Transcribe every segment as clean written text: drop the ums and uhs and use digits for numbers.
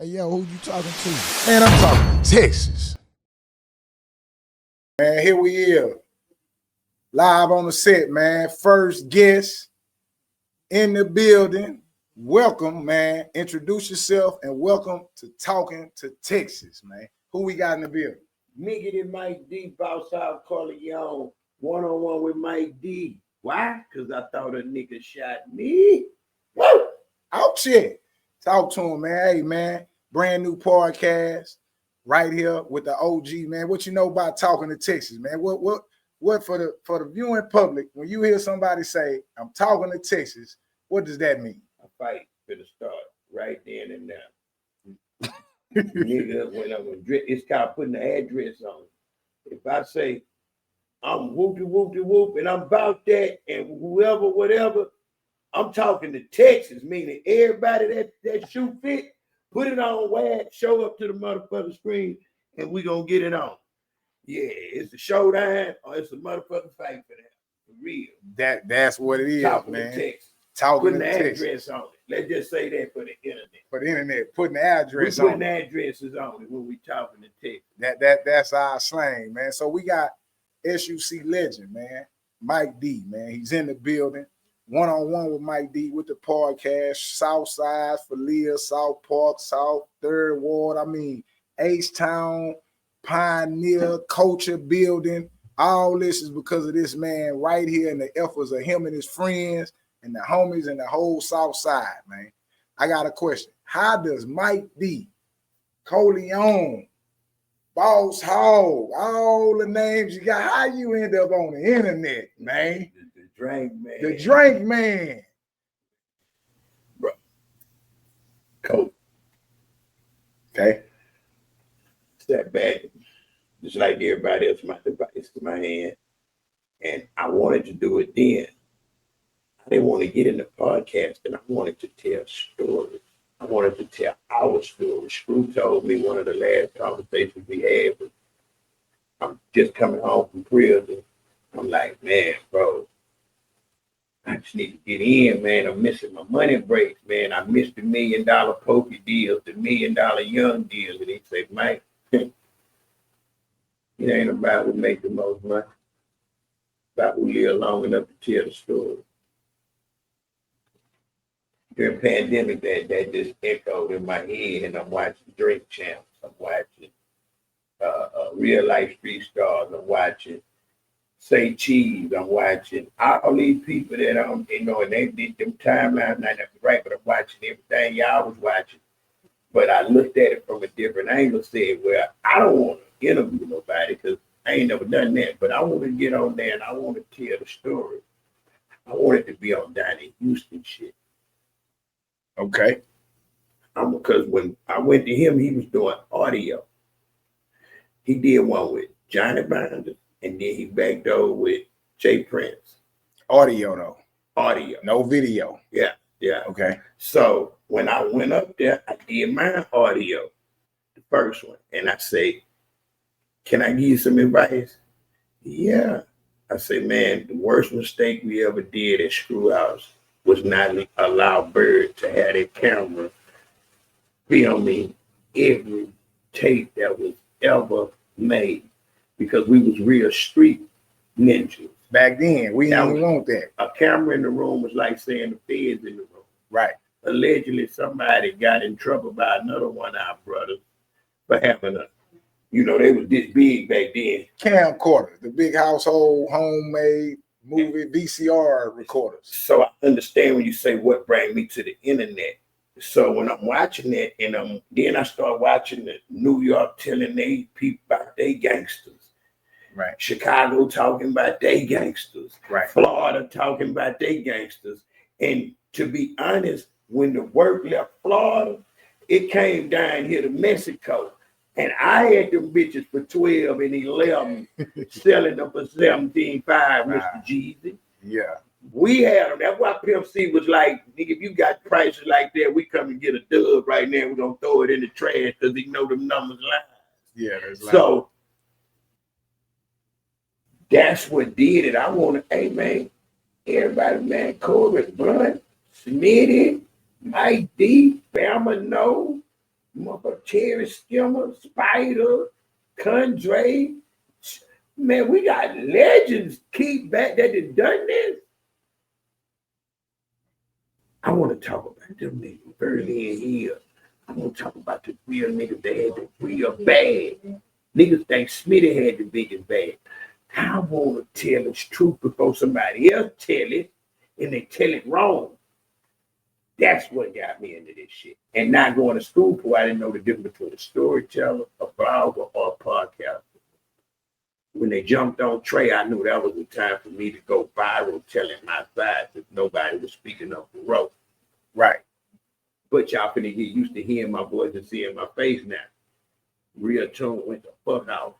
Hey, yo, who you talking to? Man, I'm talking Texas. Man, here we are. Live on the set, man. First guest in the building. Welcome, man. Introduce yourself and welcome to Talking to Texas, man. Who we got in the building? Miggity Mike D, Boss Out Corleone, one-on-one with Mike D. Why? Because I thought a nigga shot me. Woo! Out shit. Talk to him, man. Hey, man. Brand new podcast right here with the OG, man. What you know about Talking to Texas, man? What for the viewing public, when you hear somebody say, I'm talking to Texas, what does that mean? A fight for the start right then and now. Nigga, when I'm it's called putting the address on it. If I say I'm whoopty whoopty whoop and I'm about that and whoever, whatever, I'm talking to Texas, meaning everybody that shoot fit, put it on WAG, show up to the motherfucking screen, and we gonna get it on. Yeah, it's a showdown or it's a motherfucking fight for that. For real. That's what it is, Talking man. to Texas. Talking Putting to the Texas. address on it. Let's just say that for the internet. For the internet, putting the address we on putting it. addresses on it when we talking to Texas. That's our slang, man. So we got SUC legend, man. Mike D, man. He's in the building. One-on-one with Mike D with the podcast. Southside, Falia, South Park, South Third Ward. I mean, H-Town, Pioneer, Culture Building. All this is because of this man right here and the efforts of him and his friends and the homies and the whole South Side, man. I got a question. How does Mike D, Corleone, Boss Hog, all the names you got, how you end up on the internet, man? The drink man. The drink man. Bro. Coach. Okay. Step back. Just like everybody else, my device in my hand. And I wanted to do it then. I didn't want to get in the podcast, and I wanted to tell stories. I wanted to tell our story. Screw told me one of the last conversations we had was, I'm just coming home from prison. I'm like, man, bro, I just need to get in, man. I'm missing my money breaks, man. I missed the $1 million poker deals, the $1 million young deals. And he said, Mike, it ain't about who make the most money. It's about who live long enough to tell the story. During pandemic, that just echoed in my head, and I'm watching Drink Champs. I'm watching Real Life Street Stars. I'm watching Say Cheese. I'm watching all these people that and they did them timelines, not right, but I'm watching everything y'all was watching. But I looked at it from a different angle, said, well, I don't want to interview nobody because I ain't never done that, but I want to get on there and I want to tell the story. I want it to be on Donnie Houston shit. Okay. Because when I went to him, he was doing audio. He did one with Johnny Binder, and then he backed over with Jay Prince. Audio, though. Audio. No video. Yeah. Okay. So when I went up there, I did my audio, the first one, and I say, can I give you some advice? Yeah. I say, man, the worst mistake we ever did at Screwhouse was not allow Bird to have their camera filming every tape that was ever made, because we was real street ninjas. Back then, we didn't want that. A camera in the room was like saying the feds in the room. Right. Allegedly, somebody got in trouble by another one of our brothers for having they was this big back then. Camcorder, the big household, homemade movie VCR recorders. So I understand when you say what brought me to the internet. So when I'm watching that, and then I start watching the New York telling they people about they gangsters. Right. Chicago talking about they gangsters. Right. Florida talking about they gangsters. And to be honest, when the work left Florida, it came down here to Mexico. And I had them bitches for 12 and 11, selling them for 17.5, Mr. Jeezy. Yeah. We had them. That's why Pimp C was like, nigga, if you got prices like that, we come and get a dub right now. We're going to throw it in the trash because he know them numbers lie. Yeah. That's so that's what did it. I want to, hey, man, everybody, man, Corey Blunt, Smitty, Mike D, Bama No, motherfucker, Cherry Skimmer, Spider, Condre. Man, we got legends keep back that have done this. I want to talk about them niggas early in here. I want to talk about the real niggas that had the real bad. Niggas think Smitty had the biggest bad. I want to tell the truth before somebody else tell it, and they tell it wrong. That's what got me into this shit. And not going to school for, I didn't know the difference between a storyteller, a blogger, or a podcaster. When they jumped on Trae, I knew that was the time for me to go viral telling my side because nobody was speaking up the road. Right. But y'all finna get used to hearing my voice and seeing my face now. Real tune went the fuck out.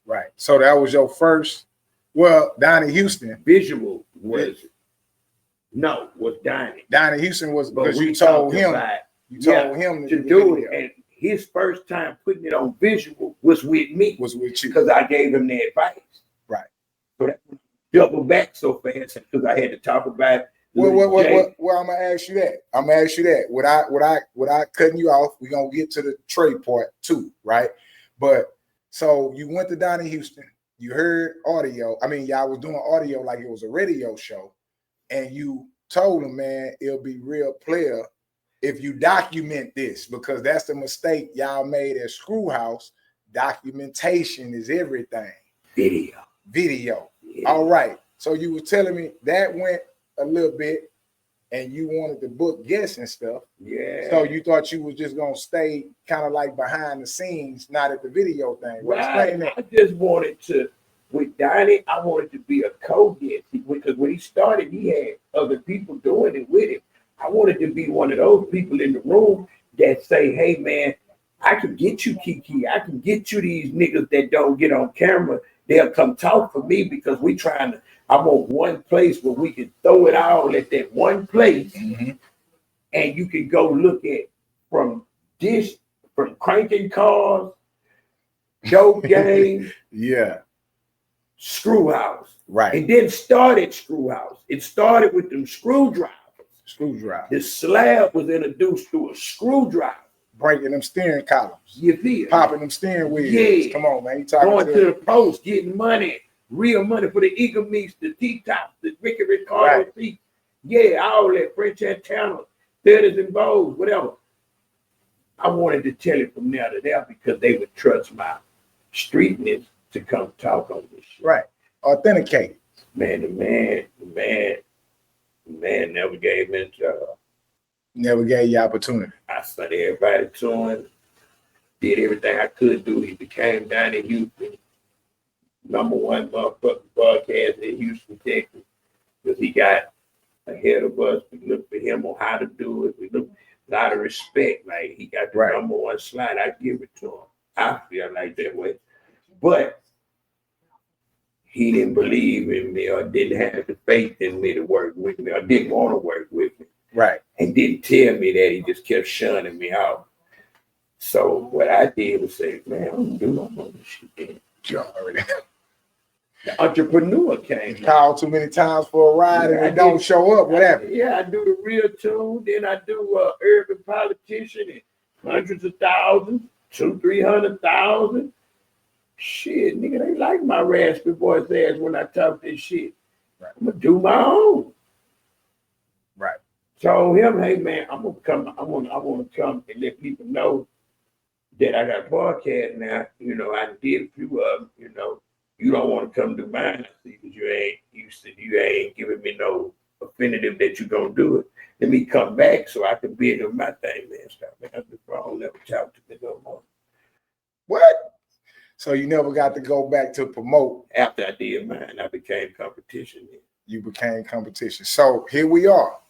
Right. So that was your first, well, Donnie Houston. Visual was Donnie. Donnie Houston was But because we you told talked him. about, You told him to do it. And his first time putting it on visual was with me. Was with you. Because I gave him the advice. Right. So that double back so fast because I had to talk about Well, I'm gonna ask you that. Without cutting you off, we're gonna get to the Trae part too, right? But so you went to Donnie Houston, you heard audio. I mean, y'all was doing audio like it was a radio show, and you told him, man, it'll be real player if you document this, because that's the mistake y'all made at Screwhouse. Documentation is everything. Video. Yeah. All right. So you were telling me that went a little bit, and you wanted to book guests and stuff. Yeah. So you thought you was just gonna stay kind of like behind the scenes, not at the video thing. Right. Explain that. I just wanted to, with Donnie, I wanted to be a co-guest because when he started, he had other people doing it with him. I wanted to be one of those people in the room that say, hey man, I can get you Kiki. I can get you these niggas that don't get on camera. They'll come talk for me because we trying to, I want one place where we can throw it all at that one place. Mm-hmm. And you can go look at from cranking cars, dope game, yeah, Screwhouse. Right. It didn't start at Screwhouse. It started with them screwdrivers. The slab was introduced through a screwdriver. Breaking them steering columns. You feel? Popping them steering wheels. Yeah. Come on, man. You talking going to the post, getting money, real money for the Eagle Meats, the T-Tops, the Ricky Ricardo seats. Yeah, all that French Antenna, 30s and bows, whatever. I wanted to tell it from there to there because they would trust my streetness to come talk on this shit. Right. Authenticated. Man, the man never gave me a job. Never gave you opportunity. I sent everybody to him, did everything I could do. He became Donnie Houston, #1 motherfucking podcast in Houston, Texas, because he got ahead of us. We looked for him on how to do it. We looked a lot of respect. Like he got the #1 slide. I give it to him. I feel like that way. But he didn't believe in me or didn't have the faith in me to work with me or didn't want to work with me. Right. And didn't tell me that. He just kept shunning me out. So what I did was say, man, I'm doing all this shit. The entrepreneur came. Called too many times for a ride and they don't show up. What happened? Yeah, I do the real tune. Then I do urban politician and hundreds of thousands, 200,000-300,000. Shit, nigga, they like my raspy voice ass when I talk this shit. Right. I'm gonna do my own. Right. Told him, hey man, I'm gonna come. I want to come and let people know that I got a podcast now. You know, I did a few of them. You know, you don't want to come do mine, I see, because you ain't giving me no affinitive that you gonna do it. Let me come back so I can be in my thing, man. Stop, man. I don't never talk to me no more. What? So you never got to go back to promote? After I did mine, I became competition. You became competition. So here we are.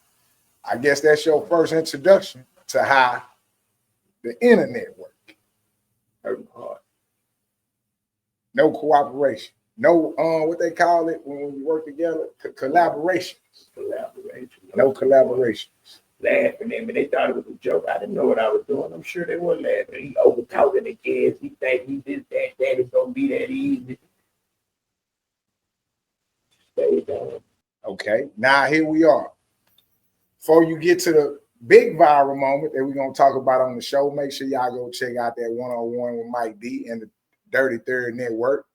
I guess that's your first introduction to how the internet works. Hurting hard. No cooperation. No, what they call it when we work together? Collaborations. No collaborations. Laughing at me. They thought it was a joke. I didn't know what I was doing. I'm sure they were laughing. He over talking the kids. He think he did that. That is gonna be that easy. Stay down. Okay. Now here we are. Before you get to big viral moment that we're gonna talk about on the show. Make sure y'all go check out that one-on-one with Mike D and the Dirty Third Network.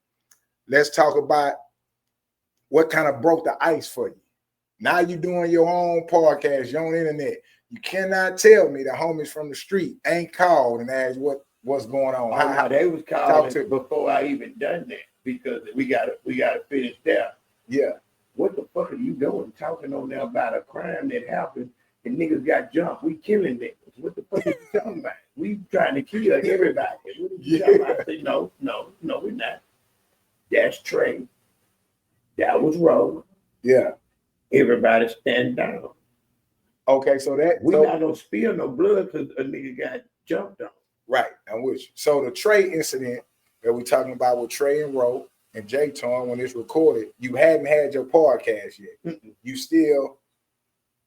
Let's talk about what kind of broke the ice for you. Now you're doing your own podcast, your own internet. You cannot tell me the homies from the street ain't called and asked what's going on. How they was calling before I even done that because we gotta finish that. Yeah. What the fuck are you doing talking on there about a crime that happened and niggas got jumped? We killing niggas. What the fuck are you talking about? We trying to kill everybody. What are you talking about? I say, no, we're not. That's Trae. That was Roe. Yeah. Everybody stand down. Okay, so that we not gonna spill no blood because a nigga got jumped on. Right, I'm with you. So the Trae incident that we're talking about with Trae and Roe and J-Ton, when it's recorded, you hadn't had your podcast yet. Mm-mm. You still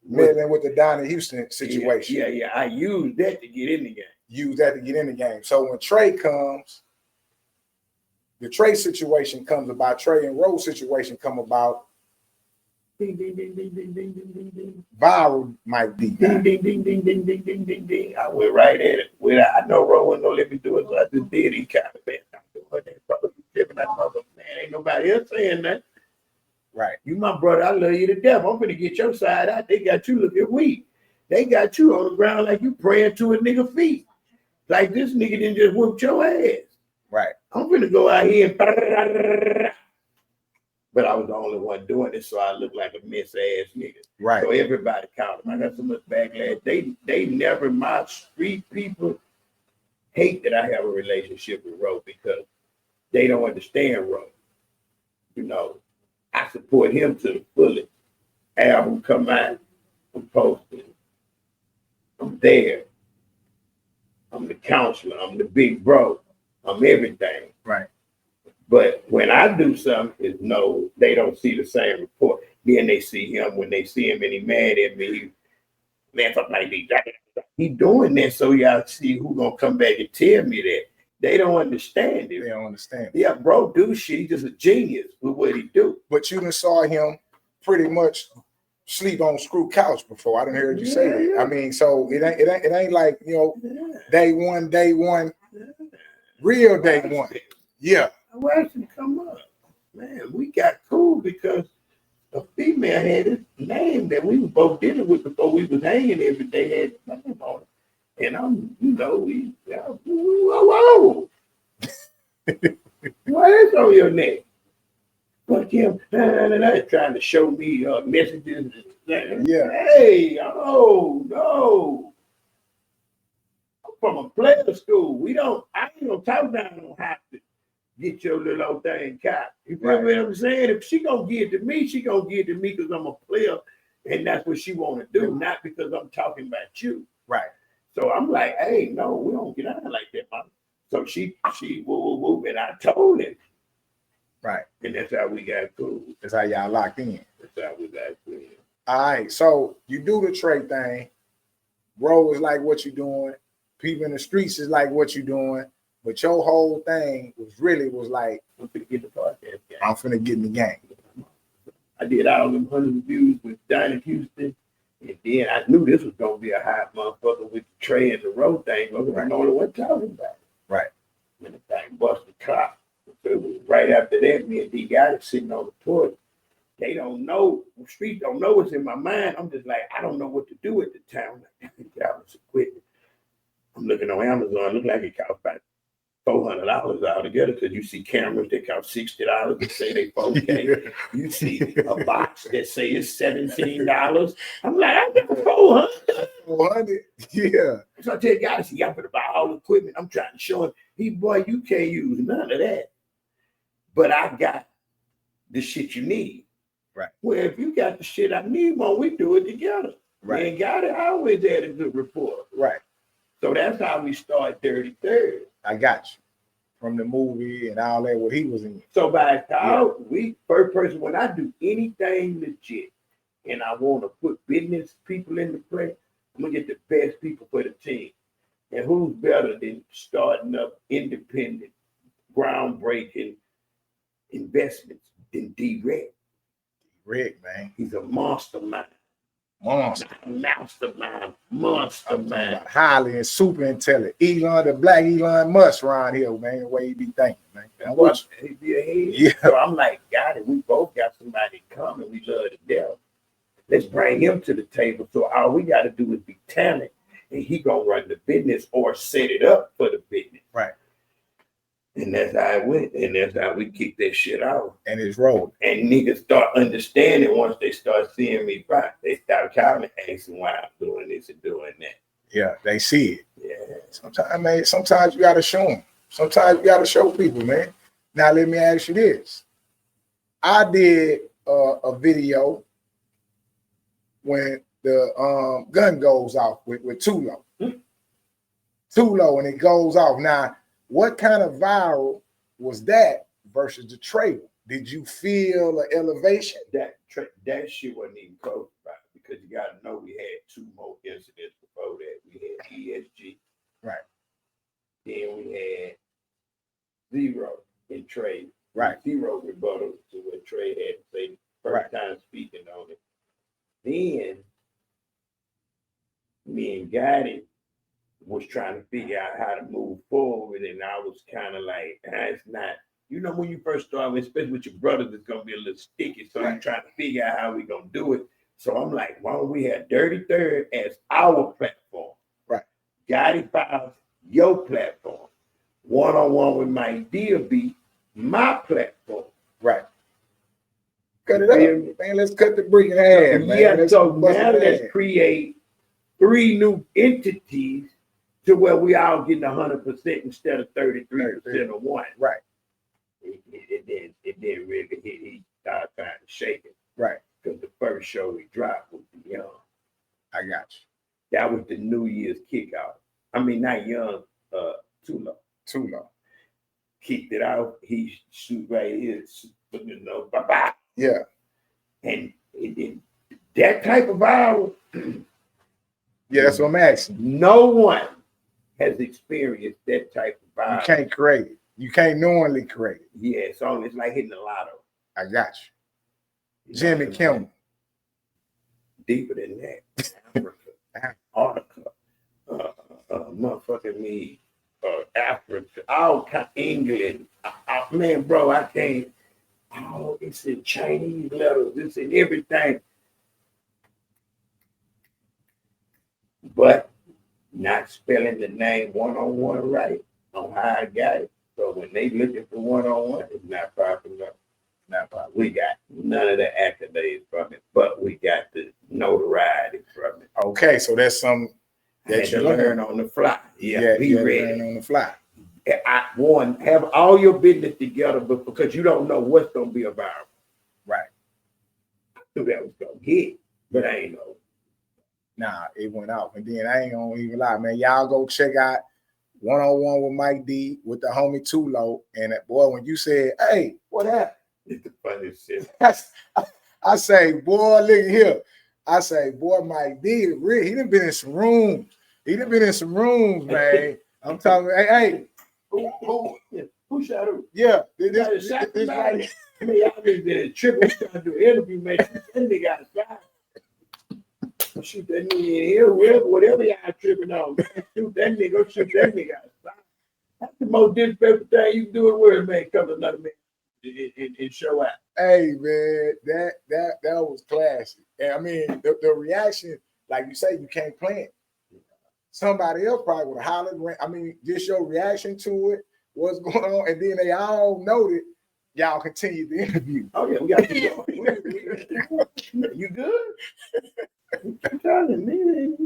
meddling with the Donnie Houston situation. Yeah. I used that to get in the game. So when Trae comes, the Trae situation comes about, Trae and Roe situation come about. Ding, ding, ding, ding, ding, ding, ding, ding, ding. Viral might be. Ding, ding, ding, ding, ding, ding, ding, ding, ding. I went right at it. I know Roe wasn't gonna let me do it, so I just did. He kind of man, I'm doing that, brother. That mother, man, ain't nobody else saying that. Right. You my brother, I love you to death. I'm gonna get your side out. They got you looking weak. They got you on the ground like you praying to a nigga feet. Like this nigga didn't just whoop your ass. Right. I'm gonna go out here and but I was the only one doing it, so I look like a miss ass nigga. Right. So everybody counted. I got so much backlash. They never, my street people hate that I have a relationship with Roe because they don't understand Roe. You know, I support him to the fullest. Album come out, I'm posting. I'm there. I'm the counselor. I'm the big bro. I'm everything. Right. But when I do something, it's no, they don't see the same report. Then they see him when they see him and he mad at me. Man, fuck like me. He doing that so y'all see who gonna come back and tell me that. They don't understand it. They don't understand. Yeah, bro, do shit. He's just a genius with what he do. But you done saw him pretty much sleep on screw couch before. I done heard you say that. I mean, so it ain't like, you know, day one, real day one. Yeah. I watched him come up. Man, we got cool because a female had his name that we were both dealing with before we was hanging every day, had his name on it. And I'm, you know, whoa. Why is on your neck? Fuck him, trying to show me messages. Yeah. Hey, oh, no. I'm from a player school. I ain't gonna talk down on how to get your little old thing caught. You feel what I'm saying? If she gonna give it to me, she gonna give it to me because I'm a player and that's what she wanna do, not because I'm talking about you. Right. So I'm like, hey, no, we don't get out like that, mom. So she woo, and I told him. Right. And that's how we got cool. That's how y'all locked in. That's how we got cool. All right. So you do the Trae thing. Bro is like what you doing. People in the streets is like what you doing. But your whole thing was like, I'm finna get the podcast game. I'm finna get in the game. I did all them 100 views with Donnie Houston. And then I knew this was gonna be a hot motherfucker with the Trae and the Roe thing. I was the only one talking about it. Right. When the thing busted clock. So it was right after that, me and D got it sitting on the porch. They don't know, the street don't know what's in my mind. I'm just like, I don't know what to do at the time. Like, y'all was equipment. I'm looking on Amazon, look like it cost about $400 altogether because you see cameras that cost $60 that say they 4K. You see a box that say it's $17. I'm like, I got 400. 400? Yeah. So I tell you guys, y'all better buy all the equipment. I'm trying to show him, boy, you can't use none of that. But I got the shit you need. Right. Well, if you got the shit I need, well, we do it together. Right. We ain't got it. I always had a good rapport. Right. So that's how we start 33rd. I got you. From the movie and all that, what he was in. So by we first person, when I do anything legit and I want to put business people into play, I'm gonna get the best people for the team. And who's better than starting up independent, groundbreaking investments than D-Red? Rick, man. He's a mastermind. Monster. Mastermind, I'm talking man. about highly and super intelligent. Elon, the black Elon Musk around here, man. The way he be thinking, man. He be ahead. Yeah. So I'm like, got it. We both got somebody coming. We love to death. Let's bring him to the table. So all we got to do is be talented, and he gonna run the business or set it up for the business. Right. And that's how it went. And that's how we kicked that shit out. And it's rolling. And niggas start understanding once they start seeing me back. They start calling and asking why I'm doing this and doing that. Yeah, they see it. Yeah. Sometimes, man, sometimes you gotta show them. Sometimes you gotta show people, man. Now let me ask you this. I did a video when the gun goes off with Tulo. Tulo, and it goes off. Now, what kind of viral was that versus the Trae? Did you feel an elevation? That shit wasn't even close about it, because you gotta know we had two more incidents before that. We had ESG. Right. Then we had Zero and Trey. Right. Zero rebuttal to what Trey had to say first time speaking on it. Then me and Gotti was trying to figure out how to move forward, and I was kind of like, it's not, you know, when you first start, especially with your brothers, it's gonna be a little sticky. So you're trying to figure out how we gonna do it. So I'm like, why don't we have Dirty Third as our platform? Right. Gotti Files, your platform. One-on-one with Mike D will be my platform. Right. Cut it up, man. Let's cut the brick in half, man. Yeah, let's so now let's create 3 new entities to where we all getting 100% instead of 33% of one. Right. It didn't really hit. He started trying to shake it. Right. Because the first show we dropped was Young. I got you. That was the New Year's kickoff. I mean, not Young, Tulo. Kicked it out. He shoot right here, you know, bye-bye. Yeah. And it did that type of viral. Yeah, that's what I'm asking. No one has experienced that type of viral. You can't create it. You can't knowingly create it. Yeah, it's like hitting the lotto. I got you. Jimmy Kimmel. Deeper than that. Africa. Antarctica. Motherfucking me. Africa. All kind England. Man, bro, I can't. Oh, it's in Chinese letters. It's in everything. But not spelling the name one-on-one right on how I got it. So when they looking for one-on-one, it's not popular. Not popular. We got none of the accolades from it, but we got the notoriety from it. Okay, so that's something that you learn on the fly. Yeah, be ready. Learn on the fly. Have all your business together, but because you don't know what's gonna be a viral. Right. I knew that was gonna get, but I ain't know. Nah, it went out. And then I ain't gonna even lie, man. Y'all go check out One-on-One with Mike D with the homie Tulo. And that boy, when you said, hey, what happened? It's the funniest shit. I say, boy, look here. I say, boy, Mike D, he done been in some rooms. He done been in some rooms, man. I'm talking, hey. Who shot who? Yeah. This right. I mean, y'all been tripping trying to do an interview, man. That nigga got shot. Shoot that nigga in here, whatever y'all tripping on. Shoot that nigga, go shoot that nigga outside. That's the most disrespectful thing you can do in the world, man. Come to another man and show out. Hey, man, that was classic. And I mean, the reaction, like you say, you can't plan it. Somebody else probably would have hollered. I mean, just your reaction to it, what's going on, and then they all noted. Y'all continue the interview. Oh yeah, we got to You good? I'm telling you,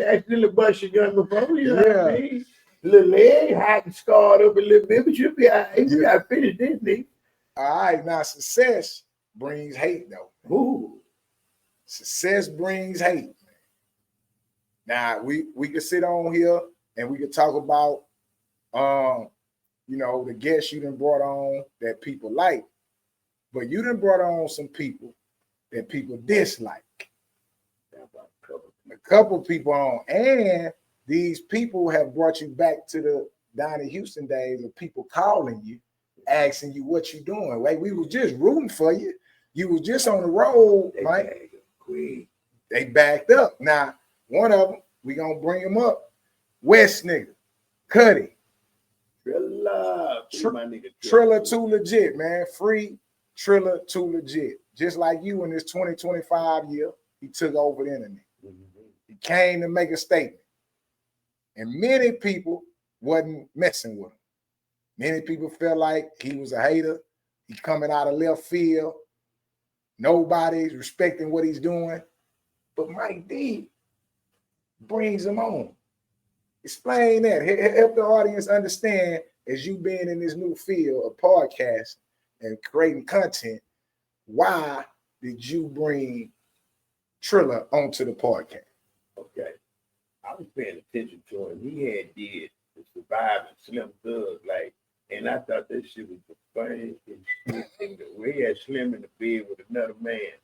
actually, little bust your gun before you. Know what I mean? Little leg hot and scarred up a little bit, but you'll be all right. You gotta finish this thing. All right, now success brings hate, though. Ooh. Success brings hate. Now we can sit on here and we can talk about you know, the guests you done brought on that people like, but you done brought on some people that people dislike. A couple people on, and these people have brought you back to the Donnie Houston days of people calling you, asking you what you doing. Like we was just rooting for you. You was just on the road, Mike. They backed up. Now, one of them, we gonna bring him up. West nigga, Cuddy. Triller too legit, man. Free Triller too legit. Just like you in this 2025 year, he took over the internet. He came to make a statement. And many people wasn't messing with him. Many people felt like he was a hater. He's coming out of left field. Nobody's respecting what he's doing. But Mike D brings him on. Explain that. Help the audience understand, as you being in this new field of podcast and creating content, why did you bring Triller onto the podcast? Okay. I was paying attention to him. He had did the Surviving Slim Thug, like, and I thought that shit was the funniest thing. The way he had Slim in the bed with another man.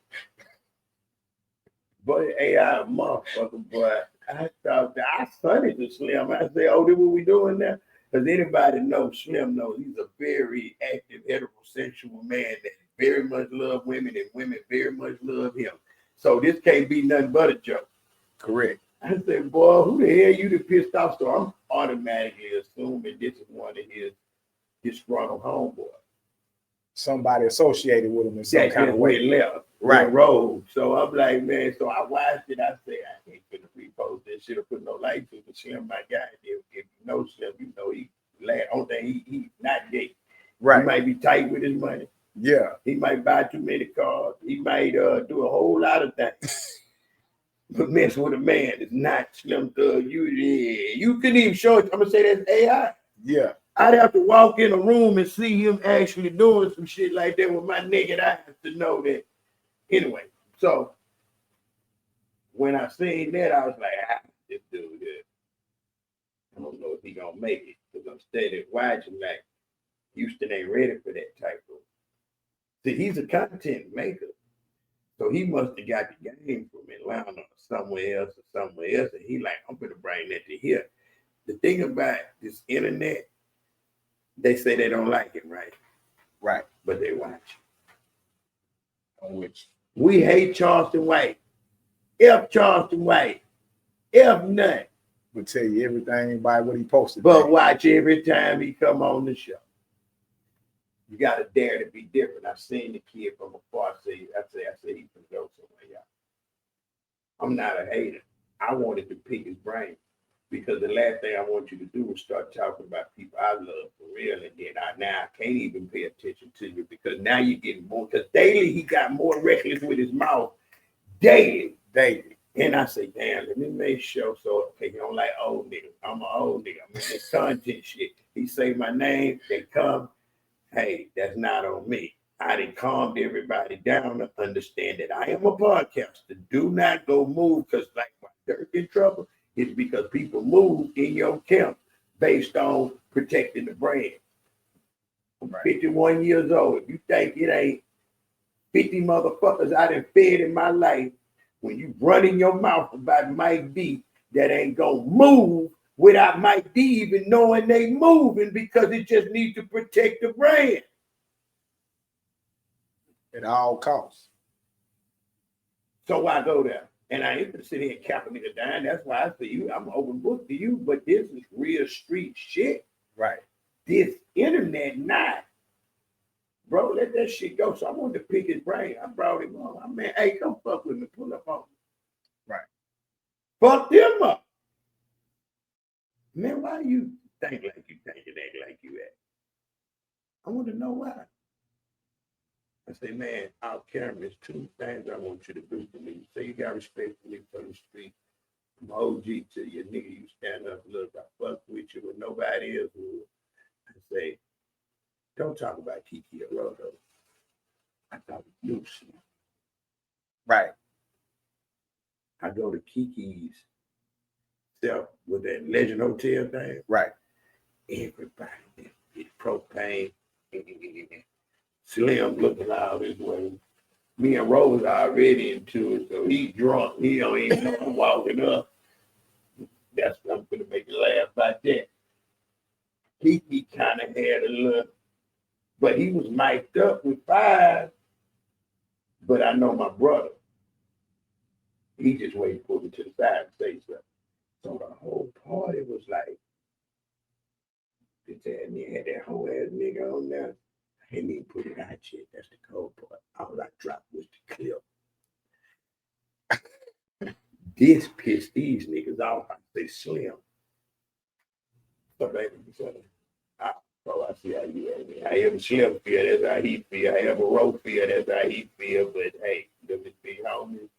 But AI motherfucker, boy. I thought that I studied to Slim. I say, oh, this what we doing now? Because anybody knows Slim knows he's a very active heterosexual man that very much love women and women very much love him. So this can't be nothing but a joke. Correct. I said, boy, who the hell you that pissed off? So I'm automatically assuming this is one of his disgruntled homeboys. Somebody associated with him in some kind of way. Left. Right. Road. So I'm like, man, so I watched it. I said, I ain't gonna repost that shit or put no light to it. But Slim, my guy, if you know Slim, you know he lad. Only thing he not gay. Right. He might be tight with his money. Yeah. He might buy too many cars. He might do a whole lot of things. But mess with a man is not Slim Thug. You couldn't even show it. I'm gonna say that's AI. Yeah. I'd have to walk in a room and see him actually doing some shit like that with my naked eyes to know that. Anyway, so when I seen that, I was like, this dude here, I don't know if he gonna make it because I'm steady watching like Houston ain't ready for that type of. See, he's a content maker. So he must have got the game from Atlanta or somewhere else, and he like, I'm gonna bring that to here. The thing about this internet, they say they don't like it, right? Right. But they watch. On which we hate Charleston White. F Charleston White. F nut. Would tell you everything by what he posted. But watch every time he come on the show. You gotta dare to be different. I've seen the kid from afar say, I say he can go somewhere, y'all. I'm not a hater. I wanted to pick his brain because the last thing I want you to do is start talking about people I love for real, and then I can't even pay attention to you because now you're getting more. Because daily he got more reckless with his mouth. Daily. And I say, damn, let me make sure. So, okay, you don't like old niggas. I'm an old nigga. I'm in this content shit. He say my name, they come. Hey, that's not on me. I done calmed everybody down to understand that I am a podcaster. Do not go move because like my Dirk in trouble, it's because people move in your camp based on protecting the brand. I'm 51 years old. If you think it ain't 50 motherfuckers I done fed in my life, when you run in your mouth about Mike D, that ain't gonna move without Mike D even knowing they moving because it just needs to protect the brand. At all costs. So I go there. And I ain't gonna sit here and cap a nigga down. That's why I say you, I'm open book to you, but this is real street shit. Right. This internet not. Bro, let that shit go. So I wanted to pick his brain. I brought him on. I mean, hey, come fuck with me. Pull up on me. Right. Fuck them up. Man, why you think like you think and act like you act? I want to know why. I say, man, out camera, there's two things I want you to do for me. Say you got respect for me from the street. I'm OG to your nigga. You stand up and look, I fuck with you when nobody else would. I say, don't talk about Kiki or Rodo. I talk to you. Right. I go to Kiki's self with that Legend Hotel thing. Right. Everybody get propane. Slim looking out his way. Me and Rose are already into it, so he drunk. He don't even know I'm walking up. That's what I'm gonna make you laugh about that. Kiki kind of had a look, but he was mic'd up with 5. But I know my brother. He just waited for me to the side and say something. So the whole party was like, bitch ass nigga had that whole ass nigga on there. I didn't even put it out yet. That's the cold part. All I dropped was the clip. This pissed these niggas off. I say Slim. So baby, bro, I see how you at. However Slim feel, that's how he feel. However Roe feel, that's how he feel. But hey, them is big homie.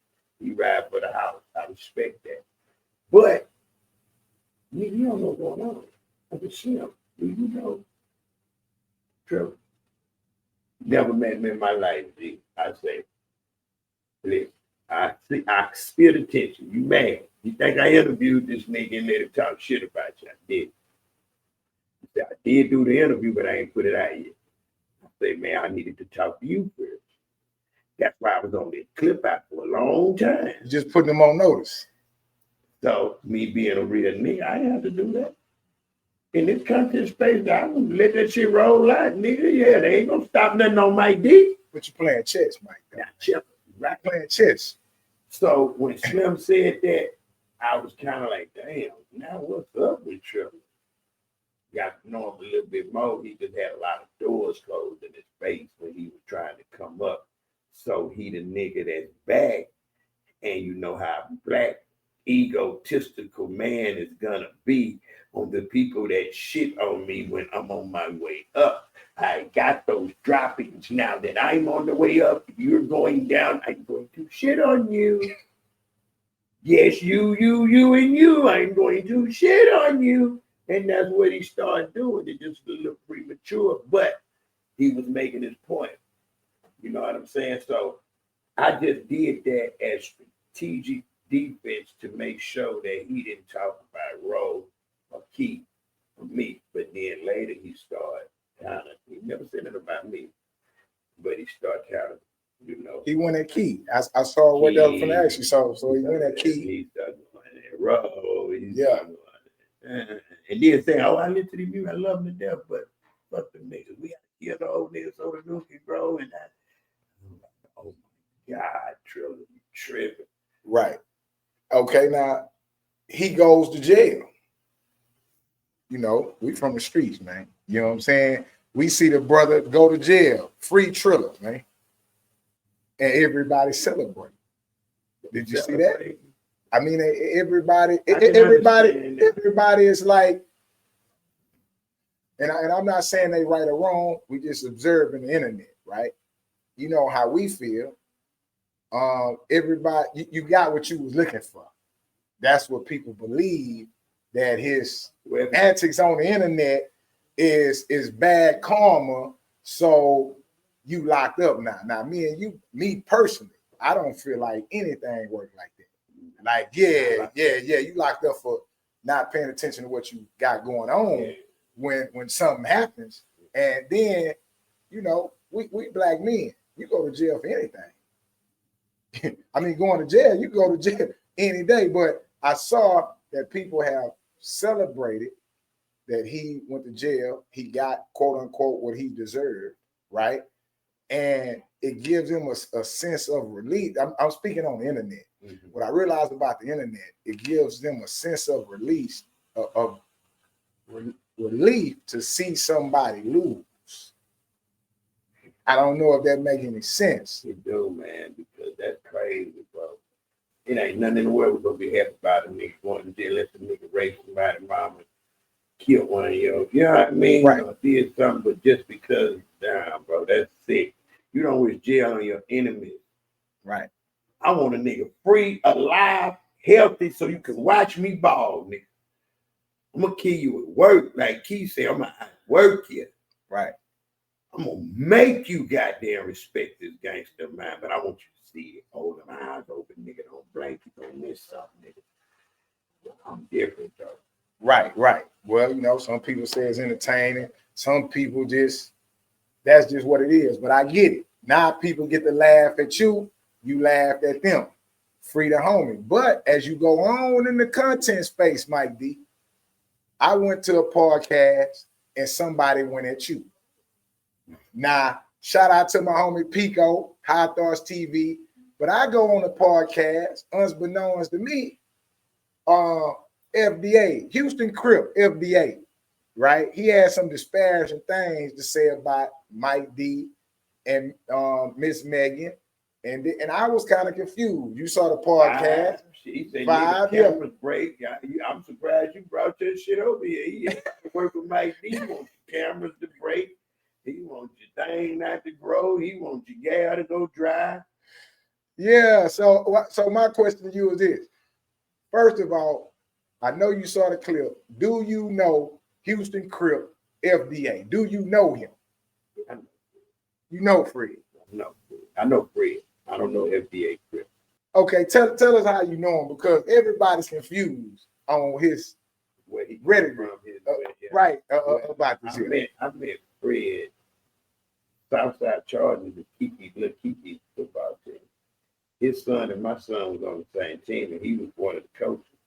He ride for the house. I respect that. But nigga, you don't know what's going on. I said, Slim, do you know? Trevor. Never met him in my life, G. I say, listen, I feel the tension. You mad. You think I interviewed this nigga and let him talk shit about you. I did. I did do the interview, but I ain't put it out yet. I say, man, I needed to talk to you first. That's why I was on this clip out for a long time. You just putting them on notice. So me being a real nigga, I have to do that. In this content space, I would let that shit roll out, nigga. Yeah, they ain't gonna stop nothing on Mike D. But you playing chess, Mike. Not chess, right? Playing chess. So when Slim said that, I was kind of like, damn, now what's up with Trevor? Got to know him a little bit more. He just had a lot of doors closed in his face when he was trying to come up. So he the nigga that's back. And you know how black egotistical man is gonna be on the people that shit on me when I'm on my way up. I got those droppings. Now that I'm on the way up, you're going down, I'm going to shit on you. Yes, you, and you. I'm going to shit on you. And that's what he started doing. It just a little premature, but he was making his point. You know what I'm saying? So I just did that as strategic defense to make sure that he didn't talk about Roe or Key or me. But then later he started kind of, he never said it about me, but he started kind of, you know. He went at Key. I saw what that from actually saw. So he went at Key. He started going at Roe. Yeah. And then saying, oh, I listen to these music, I love them to death, but fuck them niggas. We got to kill the old niggas so the new can grow. And oh my God, tripping. Right. Okay, now he goes to jail. You know, we from the streets, man. You know what I'm saying? We see the brother go to jail, free Triller, man. And everybody celebrate. Did you see that? I mean, everybody is like, and I'm not saying they right or wrong. We just observing the internet, right? You know how we feel. Everybody, you got what you was looking for. That's what people believe, that his antics on the internet is bad karma. So you locked up now. Now, me personally, I don't feel like anything worked like that. Like, yeah, you locked up for not paying attention to what you got going on when something happens. And then, you know, we black men, you go to jail for anything. I mean, going to jail, you go to jail any day. But I saw that people have celebrated that he went to jail. He got, quote unquote, what he deserved, right? And it gives him a sense of relief. I'm speaking on the internet. Mm-hmm. What I realized about the internet, it gives them a sense of release, of relief to see somebody lose. I don't know if that makes any sense. It do, man, because that's crazy, bro. It ain't nothing in the world we're gonna be happy about a nigga going to jail, let the nigga rape somebody, mama, kill one of you. You know what I mean? Right. You know, did something, but just because, damn, bro, that's sick. You don't wish jail on your enemies. Right. I want a nigga free, alive, healthy, so you can watch me ball, nigga. I'm gonna kill you at work, like Key said. I'm gonna work you. Right. I'm gonna make you goddamn respect this gangster man, but I want you to see it. Hold them eyes open, nigga. Don't blink. You don't miss something, nigga. I'm different, though. Right. Well, you know, some people say it's entertaining. Some people that's just what it is. But I get it. Now people get to laugh at you. You laughed at them. Free the homie. But as you go on in the content space, Mike D, I went to a podcast and somebody went at you. Now, shout out to my homie Pico, High Thoughts TV, But I go on the podcast, unbeknownst to me, FDA, Houston Crip, FDA, right? He had some disparaging things to say about Mike D and Miss Megan. And I was kind of confused. You saw the podcast. She said, Five, cameras break. I'm surprised you brought your shit over here. He ain't got to work with Mike D. He wants your cameras to break. He wants your thing not to grow. He wants your gal to go dry. Yeah. So my question to you is this. First of all, I know you saw the clip. Do you know Houston Crip FDA? Do you know him? You know Fred. No, I know Fred. I don't know FDA Crip. Okay, tell us how you know him, because everybody's confused on his where he Reddit from. Right about this. I met Fred Southside Chargers with Kiki, Lil Keke football team. His son and my son was on the same team, and he was one of the coaches.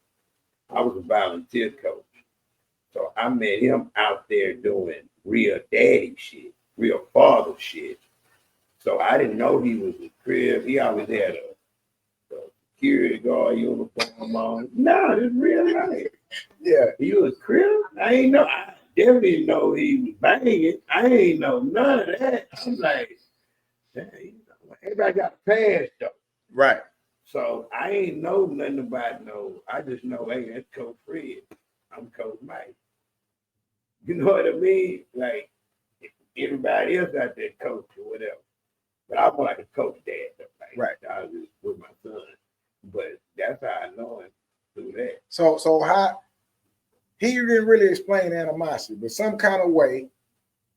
I was a volunteer coach. So I met him out there doing real daddy shit, real father shit. So I didn't know he was a crib. He always had a security guard uniform on. No, it's real life. Yeah. He was crib. I ain't know. I definitely didn't know he was banging. I ain't know none of that. I'm like, everybody got a pass though. Right. So I ain't know nothing about I just know, hey, that's Coach Fred. I'm Coach Mike. You know what I mean? Like everybody else out there coach or whatever. But I'm more like a coach dad though. Like, right. I was just with my son. But that's how I know him through that. So how he didn't really explain animosity, but some kind of way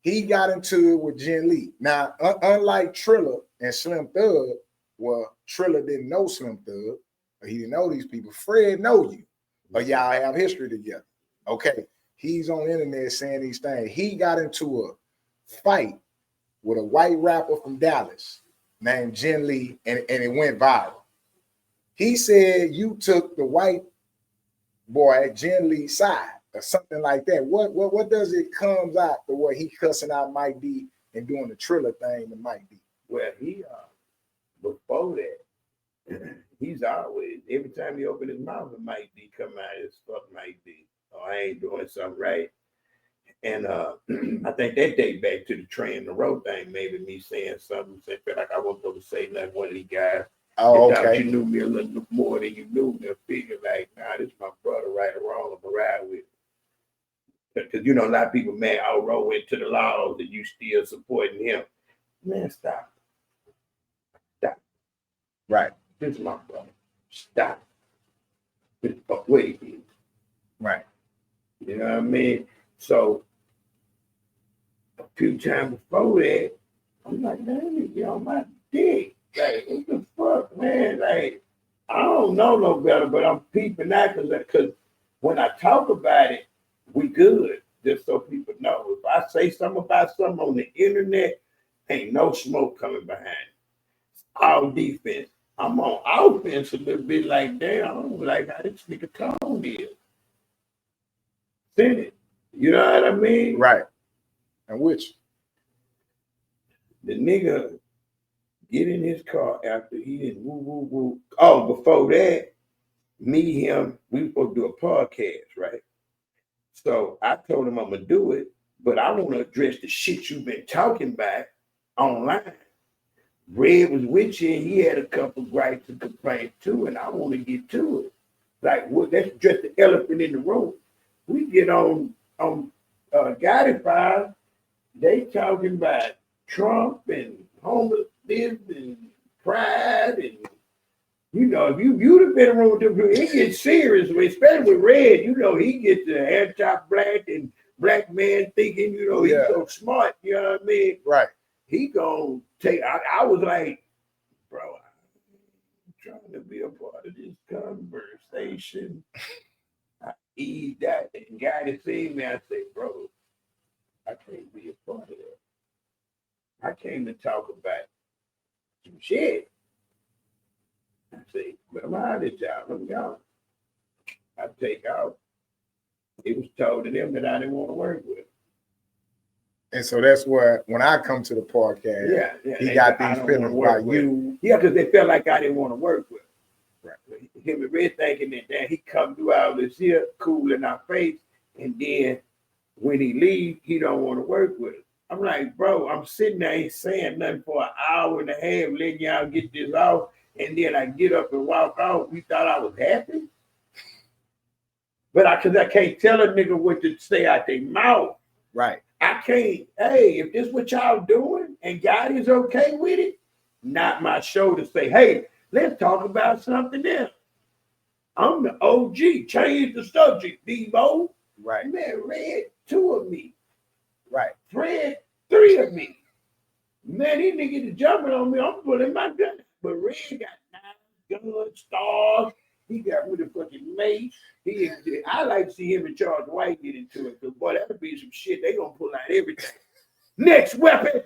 he got into it with Jen Lee. Now, unlike Triller and Slim Thug, well, Triller didn't know Slim Thug, or he didn't know these people. Fred know you, or y'all have history together. Okay, he's on the internet saying these things. He got into a fight with a white rapper from Dallas named Jen Lee, and it went viral. He said you took the white boy at Jen Lee's side or something like that. What does it comes out the way he cussing out Mike D and doing the Triller thing to Mike D? Well, he before that, he's always, every time he opened his mouth, Mike D come out as fuck Mike D. Oh, I ain't doing something right. And I think that date back to the Trae and the road thing, maybe me saying something, feel like I wasn't going to say nothing. One of these guys, okay, you knew me a little more than you knew me. I figured like, nah, this is my brother, right or wrong, I'm gonna ride with. Because a lot of people, man, I'll roll into the laws and you still supporting him. Man, stop. Right. This is my brother. Stop. Wait. Right. You know what I mean? So a few times before that, I'm like, man, you on my dick. Like, what the fuck, man? Like, I don't know no better, but I'm peeping that because when I talk about it, we good. Just so people know. If I say something about something on the internet, ain't no smoke coming behind it. All defense. I'm on offense a little bit like, damn, I don't like how this nigga tone is. Send it. You know what I mean? Right. And which? The nigga get in his car after he didn't woo. Oh, before that, me, him, we were supposed to do a podcast, right? So I told him I'm gonna do it, but I want to address the shit you've been talking about online. Red was with you, and he had a couple gripes and complaints too, and I want to get to it. Like, well, let's address the elephant in the room. We get on Guided Five, they talking about Trump and homelessness and pride, and if you'd have been around with them, it gets serious, especially with Red. He gets the anti-black and black man thinking, he's so smart. You know what I mean? Right. He gonna take. I was like, bro, I'm trying to be a part of this conversation. I eat that and guy to see me. I say, bro, I can't be a part of that. I came to talk about some shit. I say, but I'm out of this job. I'm gone. I take out. It was told to them that I didn't want to work with. And so that's where, when I come to the podcast, he got these feelings about you Yeah, because they felt like I didn't want to work with him. Right. Him and Red thinking that then he come through all this here, cool in our face, and then when he leave, he don't want to work with us. I'm like, bro, I'm sitting there ain't saying nothing for an hour and a half, letting y'all get this off, and then I get up and walk off. We thought I was happy. But cause I can't tell a nigga what to say out their mouth. Right. I can't, hey, if this what y'all doing and God is okay with it, not my show to say, hey, let's talk about something else. I'm the OG. Change the subject, Debo. Right. Man, Red, 2 of me. Right. Fred, 3 of me. Man, these niggas jumping on me. I'm pulling my gun. But Red got 9 guns, stars. He got with a fucking mace. I like to see him and Charles White get into it. Because, boy, that'll be some shit. They going to pull out everything. Next weapon.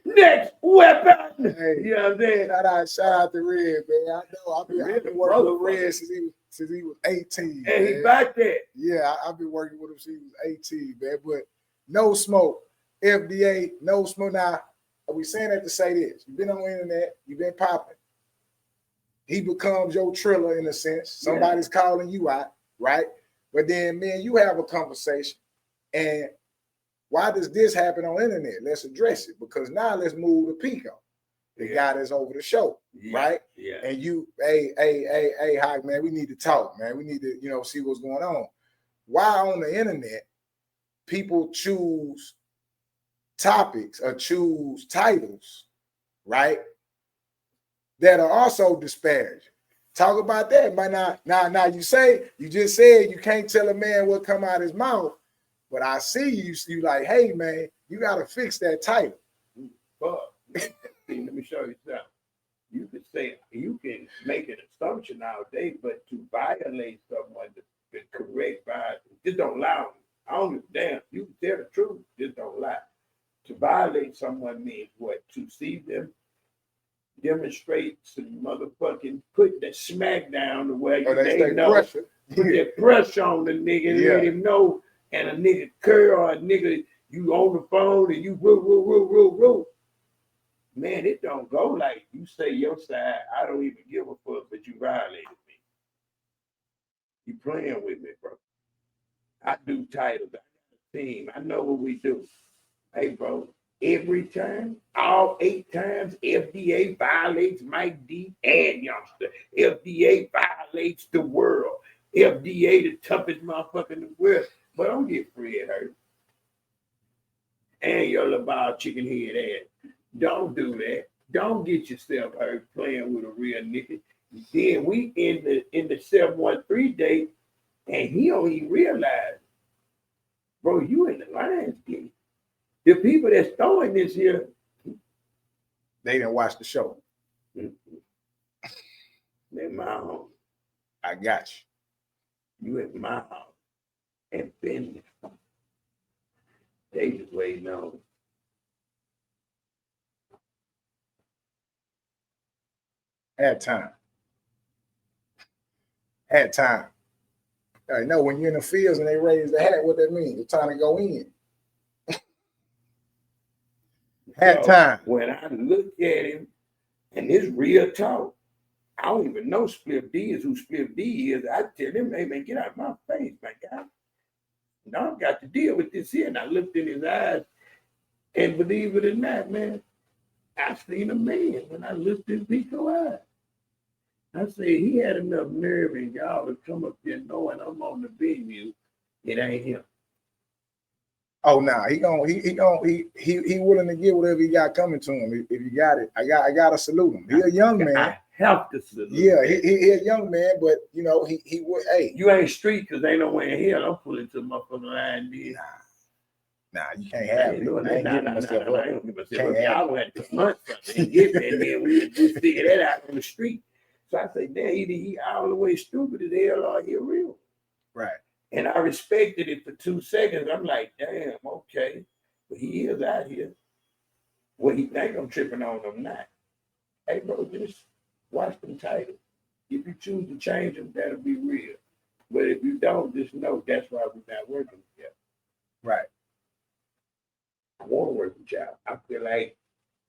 Next weapon. Hey, you know what I'm saying? Shout out to Red, man. I know I've been working with Red since he was 18. And he back there. Yeah, I've been working with him since he was 18, man. But no smoke. FDA, no smoke. Now, are we saying that to say this? You've been on the internet, you've been popping. He becomes your Triller in a sense. Somebody's calling you out, right? But then, man, you have a conversation. And why does this happen on the internet? Let's address it. Because now let's move to Pico, the guy that's over the show, right? Yeah. And you, hey, Hike, man, we need to talk, man. We need to, see what's going on. Why on the internet people choose topics or choose titles, right, that are also disparaging? Talk about that. But now you just said you can't tell a man what come out his mouth, but I see you like, hey man, you gotta fix that title. But let me show you something. You can make an assumption nowadays, but to violate someone, the correct violation, just don't lie. I don't give a damn. You can tell the truth, just don't lie. To violate someone means what? To see them demonstrate some motherfucking put the smack down the way they know. Pressure. Put that pressure on the nigga and let him know. And a nigga curl or a nigga, you on the phone and you woo. Man, it don't go like you say your side. I don't even give a fuck, but you violated me. You playing with me, bro. I do titles. I got a team. I know what we do. Hey, bro, every time, all 8 times, FDA violates Mike D and Youngster. FDA violates the world. FDA the toughest motherfucker in the world. But don't get Fred hurt. And your little ball chicken head ass. Don't do that. Don't get yourself hurt playing with a real nigga. Then we in the 713 date, and he don't even realize, bro, you in the Lions game. The people that's throwing this here, they didn't watch the show. They're my home. I got you. You in my house. And been they just waiting on. Had time. I know when you're in the fields and they raise the hat, what that means? It's time to go in. Had time. When I look at him, and it's real talk, I don't even know Split D is who Split D is. I tell him, hey man, get out of my face, my guy. Now I've got to deal with this here. And I looked in his eyes, and believe it or not, man, I seen a man when I looked in Pico's eyes. I said he had enough nerve and y'all to come up there knowing I'm on the venue. It ain't him. Oh no, he willing to get whatever he got coming to him. If you got it, I gotta salute him. He a young man. I have to salute. Yeah, he a young man, but he would. Hey, you ain't street because ain't no way in hell I'm pulling to my fucking line. Nah, you can't have it. I ain't giving myself up. I ain't giving myself up. Y'all had to months and get there, and then we just figure that out on the street. So I say, damn, either he all the way stupid as hell or he real. Right. And I respected it for 2 seconds. I'm like, damn, okay. But he is out here. What he think I'm tripping on him not. Hey, bro, just watch them titles. If you choose to change them, that'll be real. But if you don't, just know that's why we're not working together. Right. I want to work with y'all. I feel like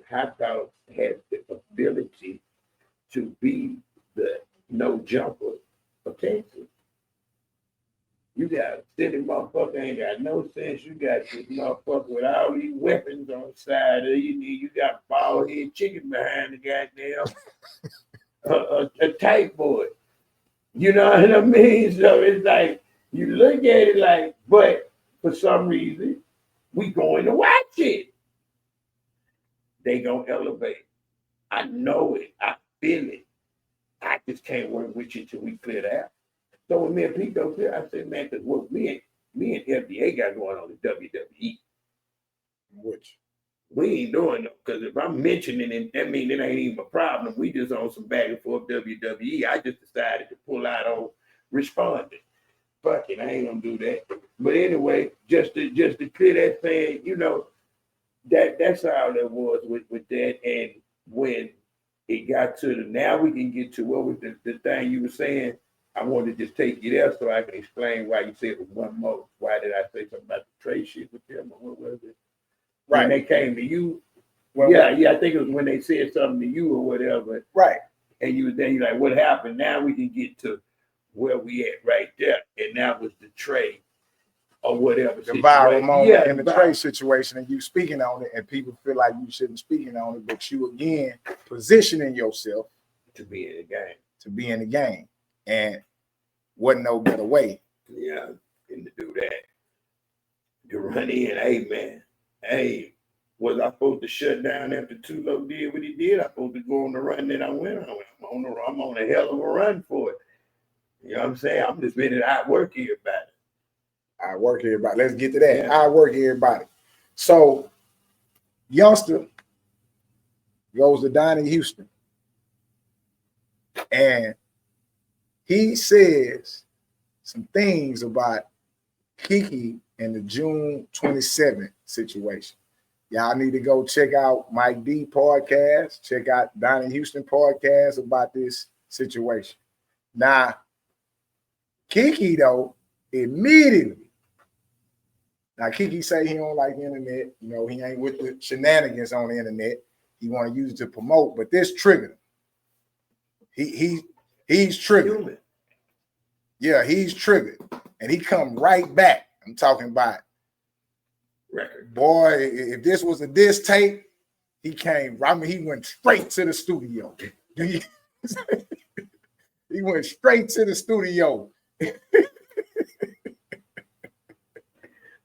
Hot Dog has the ability to be the no jumper of Texas. You got a silly motherfucker ain't got no sense. You got this motherfucker with all these weapons on the side of you. You got bald head chicken behind the goddamn a tight boy. You know what I mean? So it's like you look at it like, but for some reason we going to watch it. They gonna elevate. I know it. I feel it. I just can't work with you till we clear that out. So when me and Pete go there, I said, man, because what me and FDA got going on the WWE, Which we ain't doing no. Because if I'm mentioning it, that means it ain't even a problem. We just on some back and forth WWE. I just decided to pull out on responding. Fuck it, I ain't gonna do that. But anyway, just to clear that thing, you know, that's all that was with that. And when it got to the now we can get to what was the thing you were saying. I wanted to just take you there so I can explain why you said it was one more. Why did I say something about the Trae shit with them? Or what was it? right. When they came to you. When yeah, I think it was when they said something to you or whatever. Right. And you was then you're like, what happened? Now we can get to where we at right there. And that was the Trae or whatever. The viral situation. moment in the Trae situation, and you speaking on it, and people feel like you shouldn't speaking on it, but you again positioning yourself to be in the game. To be in the game. And wasn't no better way. Yeah, and to do that. To run in, hey man, hey, was I supposed to shut down after Tulo did what he did? I supposed to go on the run that I went on. I'm on a hell of a run for it. You know what I'm saying? I'm just ready to outwork everybody. I work everybody. Let's get to that. Yeah. I work everybody. So Youngster goes to Donnie Houston. And he says some things about Kiki and the June 27th situation. Y'all need to go check out Mike D podcast, check out Donnie Houston podcast about this situation. Now, Kiki, though, immediately, now Kiki say he don't like the internet, you know, he ain't with the shenanigans on the internet. He want to use it to promote, but this triggered him. He's triggered. Yeah, he's triggered. And he come right back. I'm talking about record. Boy, if this was a diss tape, he came. I mean, he went straight to the studio. He went straight to the studio.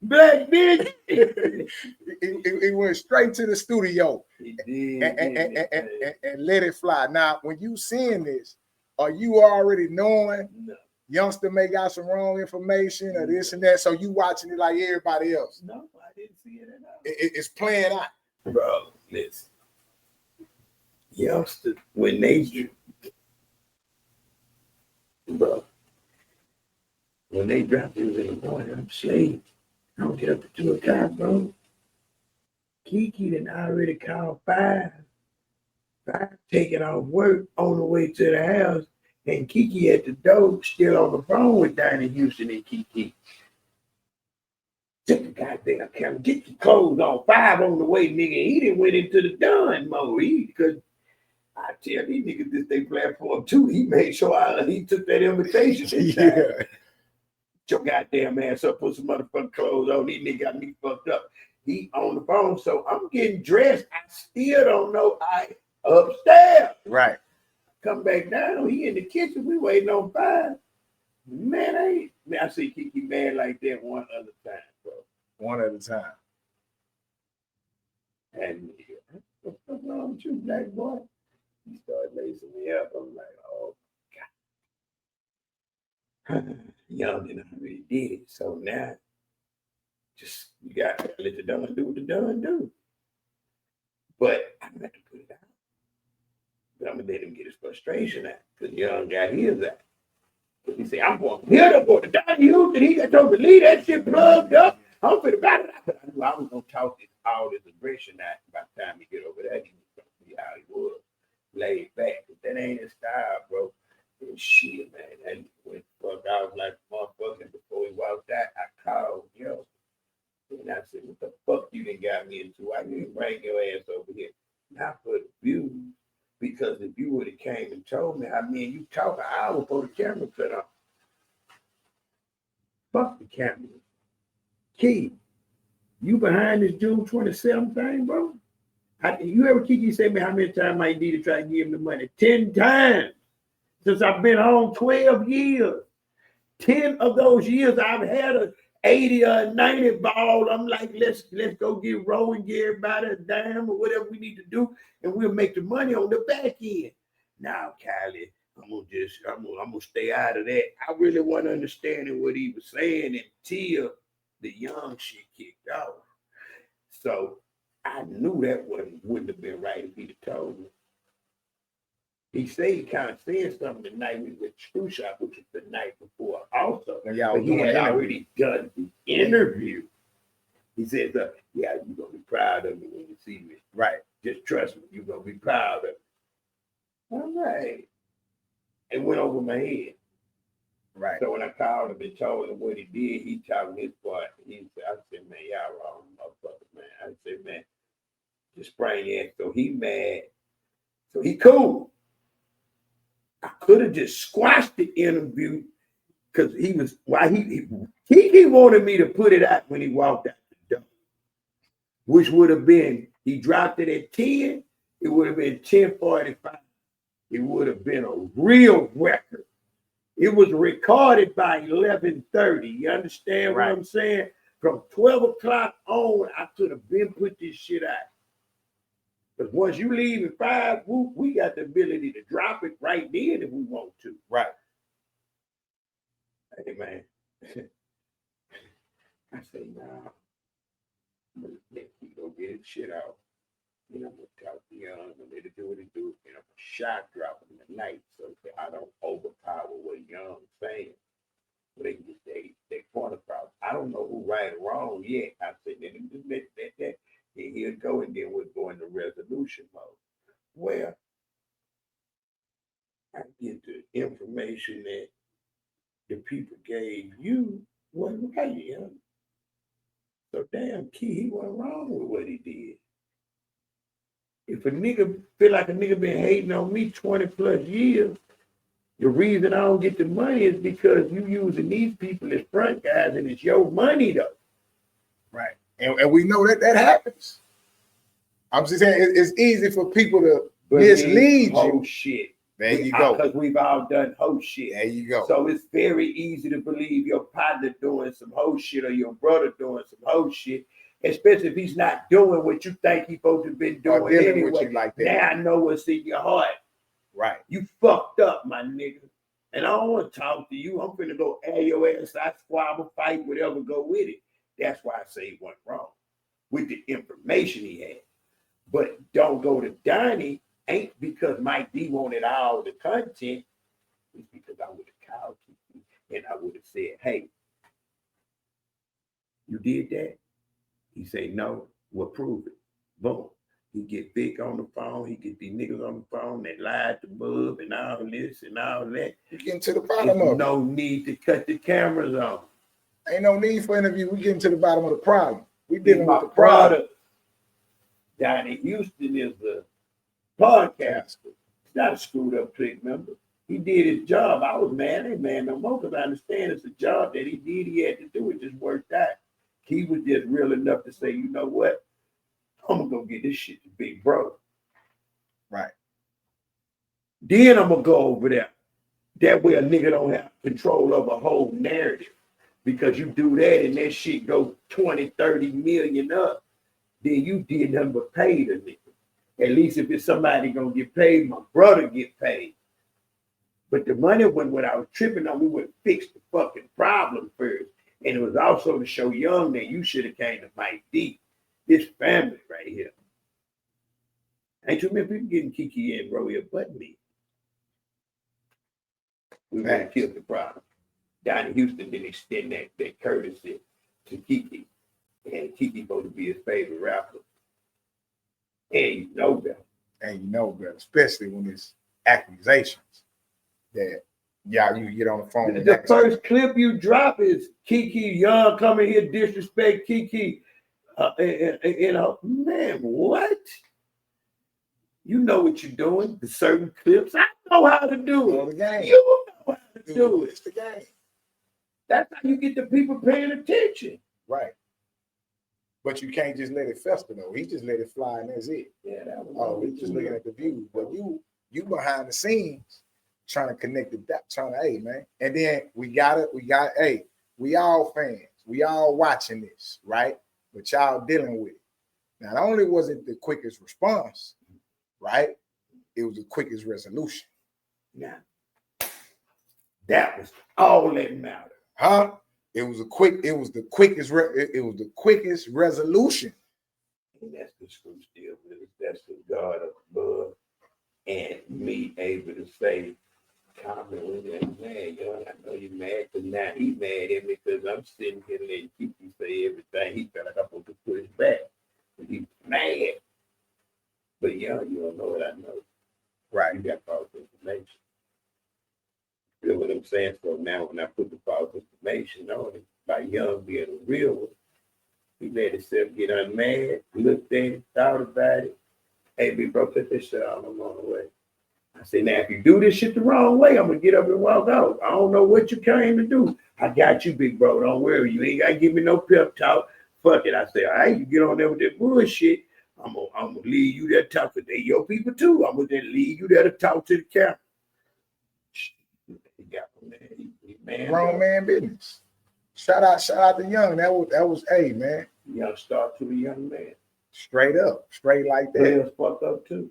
Black bitch. He went straight to the studio and let it fly. Now, when you seeing this, are you already knowing Youngster may got some wrong information or this and that? So you watching it like everybody else? No, I didn't see it at all. It's playing out. Bro, listen. Youngster, when they dropped it in the morning, I'm asleep. I don't get up at 2 o'clock, bro. Kiki done already called 5. 5 taking off work on the way to the house. And Kiki at the door, still on the phone with Donnie Houston and Kiki. Took the goddamn camera, get your clothes on. 5 on the way, nigga. He done went into the done mode. Because I tell these niggas this they platform too. He made sure he took that invitation. Yeah. Your goddamn ass up, put some motherfucking clothes on. These niggas got me fucked up. He on the phone, so I'm getting dressed. I still don't know. I upstairs. Right. Come back down. He in the kitchen. We waiting on 5. Man, I see Kiki mad like that one other time, bro. One at a time. And what's wrong with you, black boy? He started lacing me up. I'm like, oh God. Young and I already did it. So now, just you got to let the done do what the done do. But I'm going to put it out. But I'm going to let him get his frustration out. Because Young got his out. But he say, I'm going to hit him for the Donnie Houston. He got told to leave that shit plugged up. I'm going to bat it out. But I knew I was going to talk all this aggression out by the time he get over there. He was going to see how he was. Laid back. But that ain't his style, bro. And shit, man. And when fuck, I was like, motherfucking, before he walked out, I called, yo. And I said, what the fuck you done got me into? Why you didn't bring your ass over here? not for the views. Because if you would have came and told me, I mean, you talk an hour before the camera cut off. Fuck the camera. Key, you behind this June 27th thing, bro? You ever Kiki say me how many times I need to try to give him the money? 10 times since I've been home 12 years. 10 of those years I've had a 80 or 90 ball. I'm like, let's go get Roe and get everybody a dime or whatever we need to do, and we'll make the money on the back end. Now, Kylie, I'm gonna stay out of that. I really wasn't understanding what he was saying until the young shit kicked off. So I knew that wouldn't have been right if he'd have told me. He said he kind of said something the night we went to Screw Shop, which was the night before also. But he had already done the interview. He said, yeah, you're going to be proud of me when you see me. Right. Just trust me, you're going to be proud of me. All right. It went over my head. Right. So when I called him and told him what he did, he told me his part. I said, man, y'all wrong, motherfucker, man. I said, man, just sprang in. So he mad. So he cool. I could have just squashed the interview because he wanted me to put it out when he walked out the door, which would have been, he dropped it at 10, it would have been 10:45. It would have been a real record. It was recorded by 11:30. You understand what I'm saying? From 12 o'clock on, I could have been put this shit out. Because once you leave at 5, we got the ability to drop it right then if we want to. Right. Hey, man. I say, nah. I'm going to let you go get his shit out. You know, I'm going to talk to Young and let it do what it do. And I'm going to shot drop him tonight so that I don't overpower what Young's saying. So they can get their point across. I don't know who right or wrong yet. I said, let him just let that. And he'll go, and then we'll go into resolution mode. Well, I get the information that the people gave you wasn't right, you know? So damn, Key, he wasn't wrong with what he did. If a nigga feel like a nigga been hating on me 20 plus years, the reason I don't get the money is because you using these people as front guys, and it's your money though. Right. And we know that happens. I'm just saying it's easy for people to mislead you. Shit. There you go. Because we've all done hoe shit. There you go. So it's very easy to believe your partner doing some hoe shit or your brother doing some hoe shit, especially if he's not doing what you think he's supposed to have been doing anyway. With you like that. Now I know what's in your heart. Right. You fucked up, my nigga. And I don't want to talk to you. I'm finna go air your ass out, squabble, fight, whatever, go with it. That's why I say he went wrong with the information he had. But don't go to Donnie, ain't because Mike D wanted all the content. It's because I would have called you and I would have said, hey, you did that? He say, no, well, prove it. Boom. He get Vic on the phone. He get these niggas on the phone that lied to Bub and all this and all that. You getting to the bottom of it. No need to cut the cameras on. Ain't no need for interview. We getting to the bottom of the problem. We dealing with the problem. Donnie Houston is a podcaster. He's not a screwed up trick member. He did his job. I was mad. I ain't mad no more because I understand it's a job that he did. He had to do it. Just worked out. He was just real enough to say, you know what? I'm going to go get this shit to Big Bro. Right. Then I'm going to go over there. That way a nigga don't have control of a whole narrative. Because you do that and that shit go 20, 30 million up, then you did nothing but pay the nigga. At least if it's somebody going to get paid, my brother get paid. But the money, when I was tripping on, we would fix the fucking problem first. And it was also to show Young that you should have came to Mike D. This family right here. Ain't too many people getting Kiki and bro here but me. We would have killed the problem. Donnie Houston didn't extend that courtesy to Kiki. And Kiki supposed to be his favorite rapper. And you know better. And you know better, especially when it's accusations that you get on the phone. The first clip you drop is Kiki Young coming here disrespect Kiki. Man, what? You know what you're doing. The certain clips. I know how to do Know it. the game. You know how to do it. It's the game. That's how you get the people paying attention. Right. But you can't just let it fester though. He just let it fly and that's it. Yeah, that was We just looking at the views. But you behind the scenes trying to connect the dots, trying to, hey man. And then we all fans. We all watching this, right? But y'all dealing with it. Not only was it the quickest response, right? It was the quickest resolution. Now, that was all that mattered. Huh? It was the quickest resolution. And that's the screw still with us. That's the God up above. And me able to say, comment with him, man, yo, I know you're mad, because now he mad at me because I'm sitting here letting Kiki say everything. He felt like I'm supposed to push back. He's mad. But yo, you don't know what I know. Right. You got false information. You know what I'm saying? So now when I put the false information on it, by Young being a real one, he let himself get unmad, looked at it, thought about it. Hey, big bro, put this shit on, I'm on the way. I said, now if you do this shit the wrong way, I'm gonna get up and walk out. I don't know what you came to do. I got you, big bro. Don't worry. You ain't gotta give me no pep talk. Fuck it. I said, all right, you get on there with that bullshit. I'm gonna leave you there to talk to they your people too. I'm gonna leave you there to talk to the camera. He got from there. He man, Grown man business. Shout out to Young. That was man. Yunstar to a young man. Straight up, straight like that. He was fucked up too.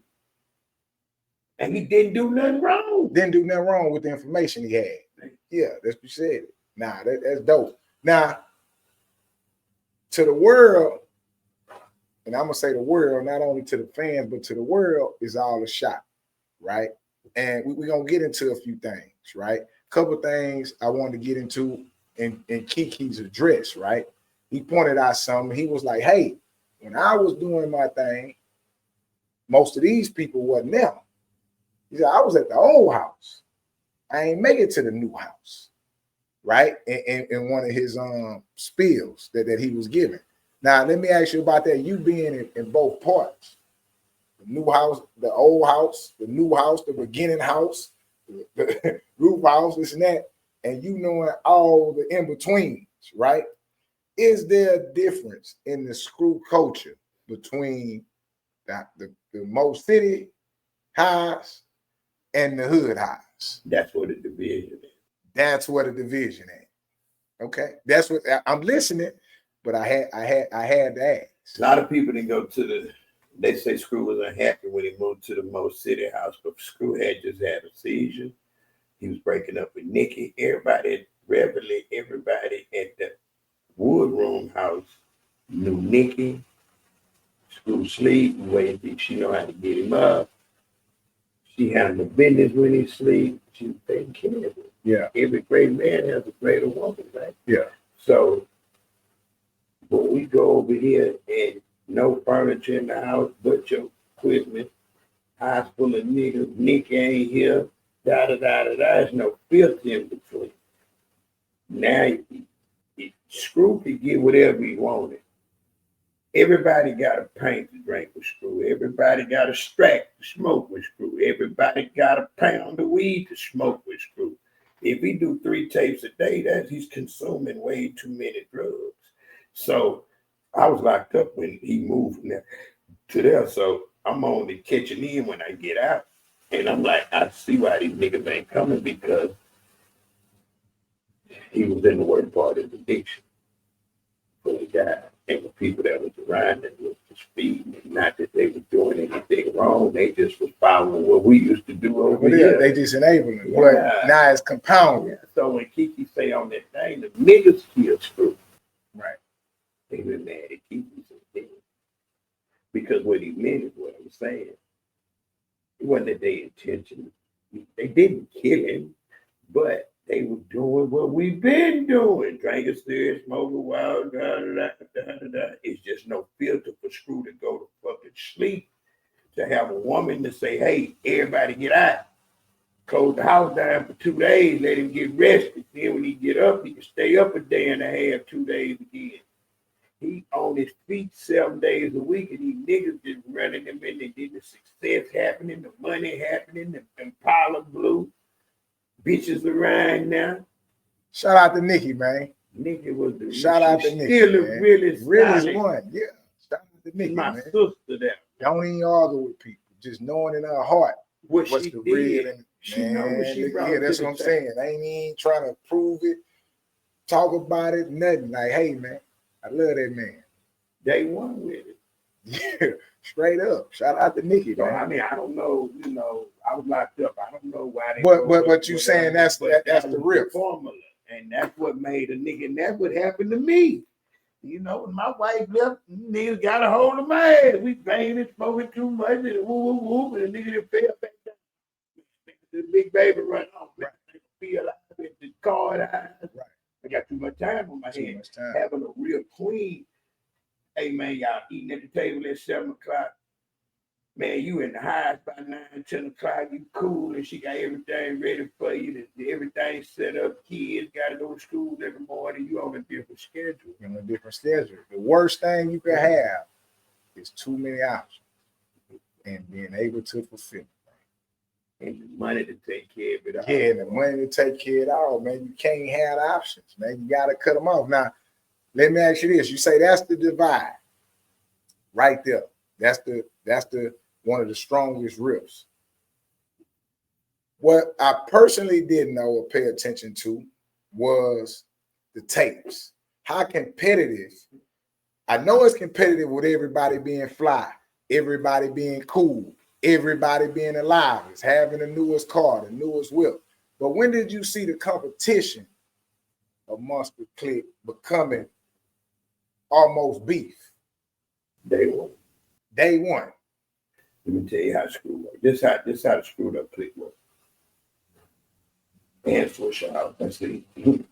And he didn't do nothing wrong. Didn't do nothing wrong with the information he had. Yeah, that's what you said. Nah, that's dope. Now, to the world, and I'm gonna say the world, not only to the fans, but to the world, is all a shot, right? And we're gonna get into a few things, right? A couple things I wanted to get into in Kiki's address, right? He pointed out something. He was like, hey, when I was doing my thing, most of these people wasn't there. He said, I was at the old house. I ain't make it to the new house, right? In one of his spills that he was giving. Now, let me ask you about that. You being in both parts, the new house, the old house, the new house, the beginning house, the roof house, this and that, and you knowing all the in-betweens, right? Is there a difference in the screw culture between the most city highs and the hood highs? That's what the division is. That's what a division is. Okay, that's what I'm listening, but I had to ask. A lot of people didn't go to they say Screw was unhappy when he moved to the most city house, but Screw had just had a seizure. He was breaking up with Nikki. Everybody at the Wood Room house knew Nikki. Screw sleep, waiting. She know how to get him up. She handled business when he sleep. She was taking care of him. Yeah. Every great man has a greater woman, right? Yeah. So when we go over here and no furniture in the house but your equipment, house full of niggas, Nikki ain't here, there's no filter in between. Now, Screw could get whatever he wanted. Everybody got a pint to drink with Screw. Everybody got a strap to smoke with Screw. Everybody got a pound of weed to smoke with Screw. If he do 3 tapes a day, he's consuming way too many drugs. So I was locked up when he moved from there to there. So I'm only catching in when I get out. And I'm like, I see why these niggas ain't coming, because he was in the worst part of the addiction when he died. And the people that was around him was just feeding him. Not that they were doing anything wrong. They just was following what we used to do over here. They just enabling it. Yeah. But now it's compounding. Yeah. So when Kiki say on that thing, the niggas killed Screw. Right. They been mad at Kiki since. Because what he meant is what I'm saying. It wasn't their intention. They didn't kill him, but they were doing what we've been doing. Drinking, still, smoking, wild, It's just no filter for Screw to go to fucking sleep. To have a woman to say, hey, everybody get out. Close the house down for 2 days, let him get rested. Then when he get up, he can stay up a day and a half, 2 days again. he on his feet 7 days a week, and these niggas just running him in. They did the success happening, the money happening, the Impala blue, bitches around now. Shout out to Nikki, man. Nikki was the Shout out to Nikki. Still the realest one. Yeah. Shout out to Nikki, my man. sister there. Don't even argue with people. Just knowing in her heart What what's she the did. real. And, She man, know what she brought. yeah, that's what I'm saying. I ain't even trying to prove it, talk about it, nothing. Like, hey, man, I love that man. Day one with it. Yeah, straight up. Shout out to Nikki, So, man. I mean, I don't know, I was locked up. I don't know why they But you saying that's the real formula. And that's what made a nigga, and that's what happened to me. You know, when my wife left, niggas got a hold of my ass. We banged and smoking too much, and woo, woo, woo, and the nigga that fell back down. The big baby run off. Right. Feel like the card eyes. Right. I got too much time on my hands. Having a real queen. Hey, man, y'all eating at the table at 7 o'clock. Man, you in the highs by 9, 10 o'clock. You cool, and she got everything ready for you. Everything set up. Kids got to go to school every morning. You on a different schedule. On a different schedule. The worst thing you can have is too many options and being able to fulfill it. And the money to take care of it all. Yeah, the money to take care of it all, man. You can't have options, man. You got to cut them off. Now, let me ask you this. You say that's the divide right there. That's the one of the strongest riffs. What I personally didn't know or pay attention to was the tapes. How competitive. I know it's competitive with everybody being fly, everybody being cool, everybody being alive, is having the newest car, the newest whip. But when did you see the competition amongst the clique becoming almost beef? Day one. Day one. Let me tell you how screwed up. This how the screwed up clique was. And for a shout out. Let's see. We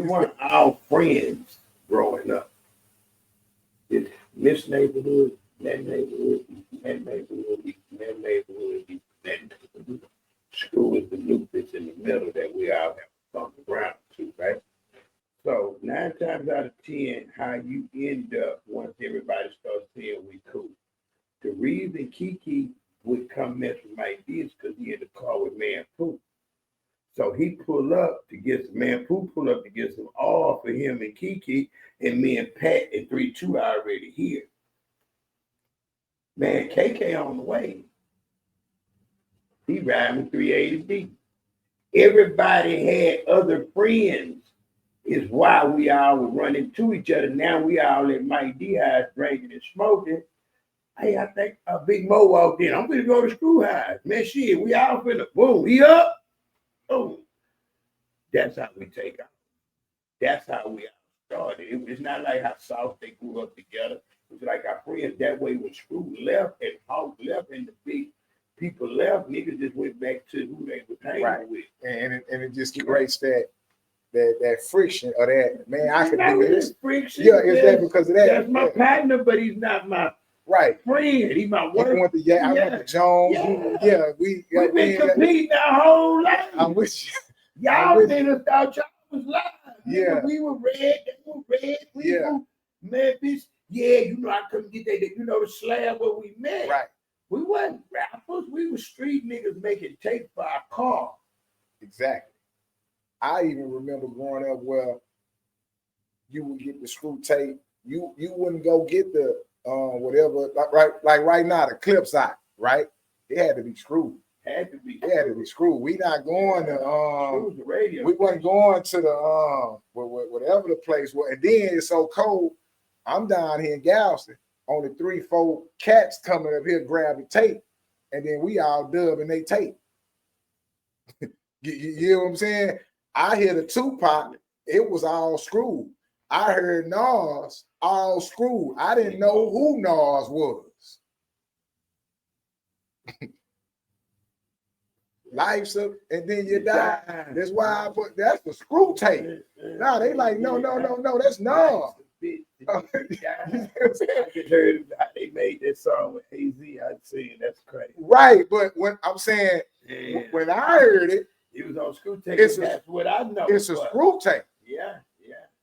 weren't all friends growing up. It's this neighborhood, that neighborhood, that neighborhood, that neighborhood, that neighborhood. School is the loop that's in the middle that we all have on the ground to, right? So 9 times out of 10, how you end up once everybody starts saying we cool. The reason Kiki would come mess with Mike D is because he in the car with Man Pooh. So he pull up to get some Man Pooh, pull up to get some all for him and Kiki, and me and Pat and 3-2 already here. Man, KK on the way. He riding 380D. Everybody had other friends, is why we all were running to each other. Now we all at Mike D house drinking and smoking. Hey, I think a Big Mo walked in. I'm gonna go to school house. Man, shit, we all finna boom. He up. Oh, that's how we take off. That's how we started. It's not like how South they grew up together. It's like our friends that way when Screw left and Hawk left and the big people left, niggas just went back to who they were hanging with. And it just creates that friction or that, man, I could do this. Friction. Yeah, is that because of that? That's my partner, but he's not my friend. He's my work. I went to Jones. Yeah. We've been competing our whole life. I'm with you. Y'all niggas thought y'all was live. Yeah. We were red. They were red. We were, man, bitch. Yeah, you know, I couldn't get that. You know, the slab where we met. Right. We wasn't rappers. We were street niggas making tape for our car. Exactly. I even remember growing up where you would get the Screw tape. You wouldn't go get the whatever, like right now, the clip side, right? It had to be Screwed. Had to be. It had to be Screwed. We not going to the radio. We wasn't going to the whatever the place was. And then it's so cold. I'm down here in Galveston. Only 3-4 cats coming up here grab the tape, and then we all dub and they tape. You know what I'm saying? I hear the Tupac, it was all Screwed. I heard Nas, all Screwed. I didn't know who Nas was. Life's up, and then you die. That's why I put that's the Screw tape. Now they like, no, that's Nas. I just heard how they made that song with AZ. I'd say that's crazy. Right, but when I'm saying when I heard it, it was on Screw tape. That's what I know. It's a Screw tape. Yeah.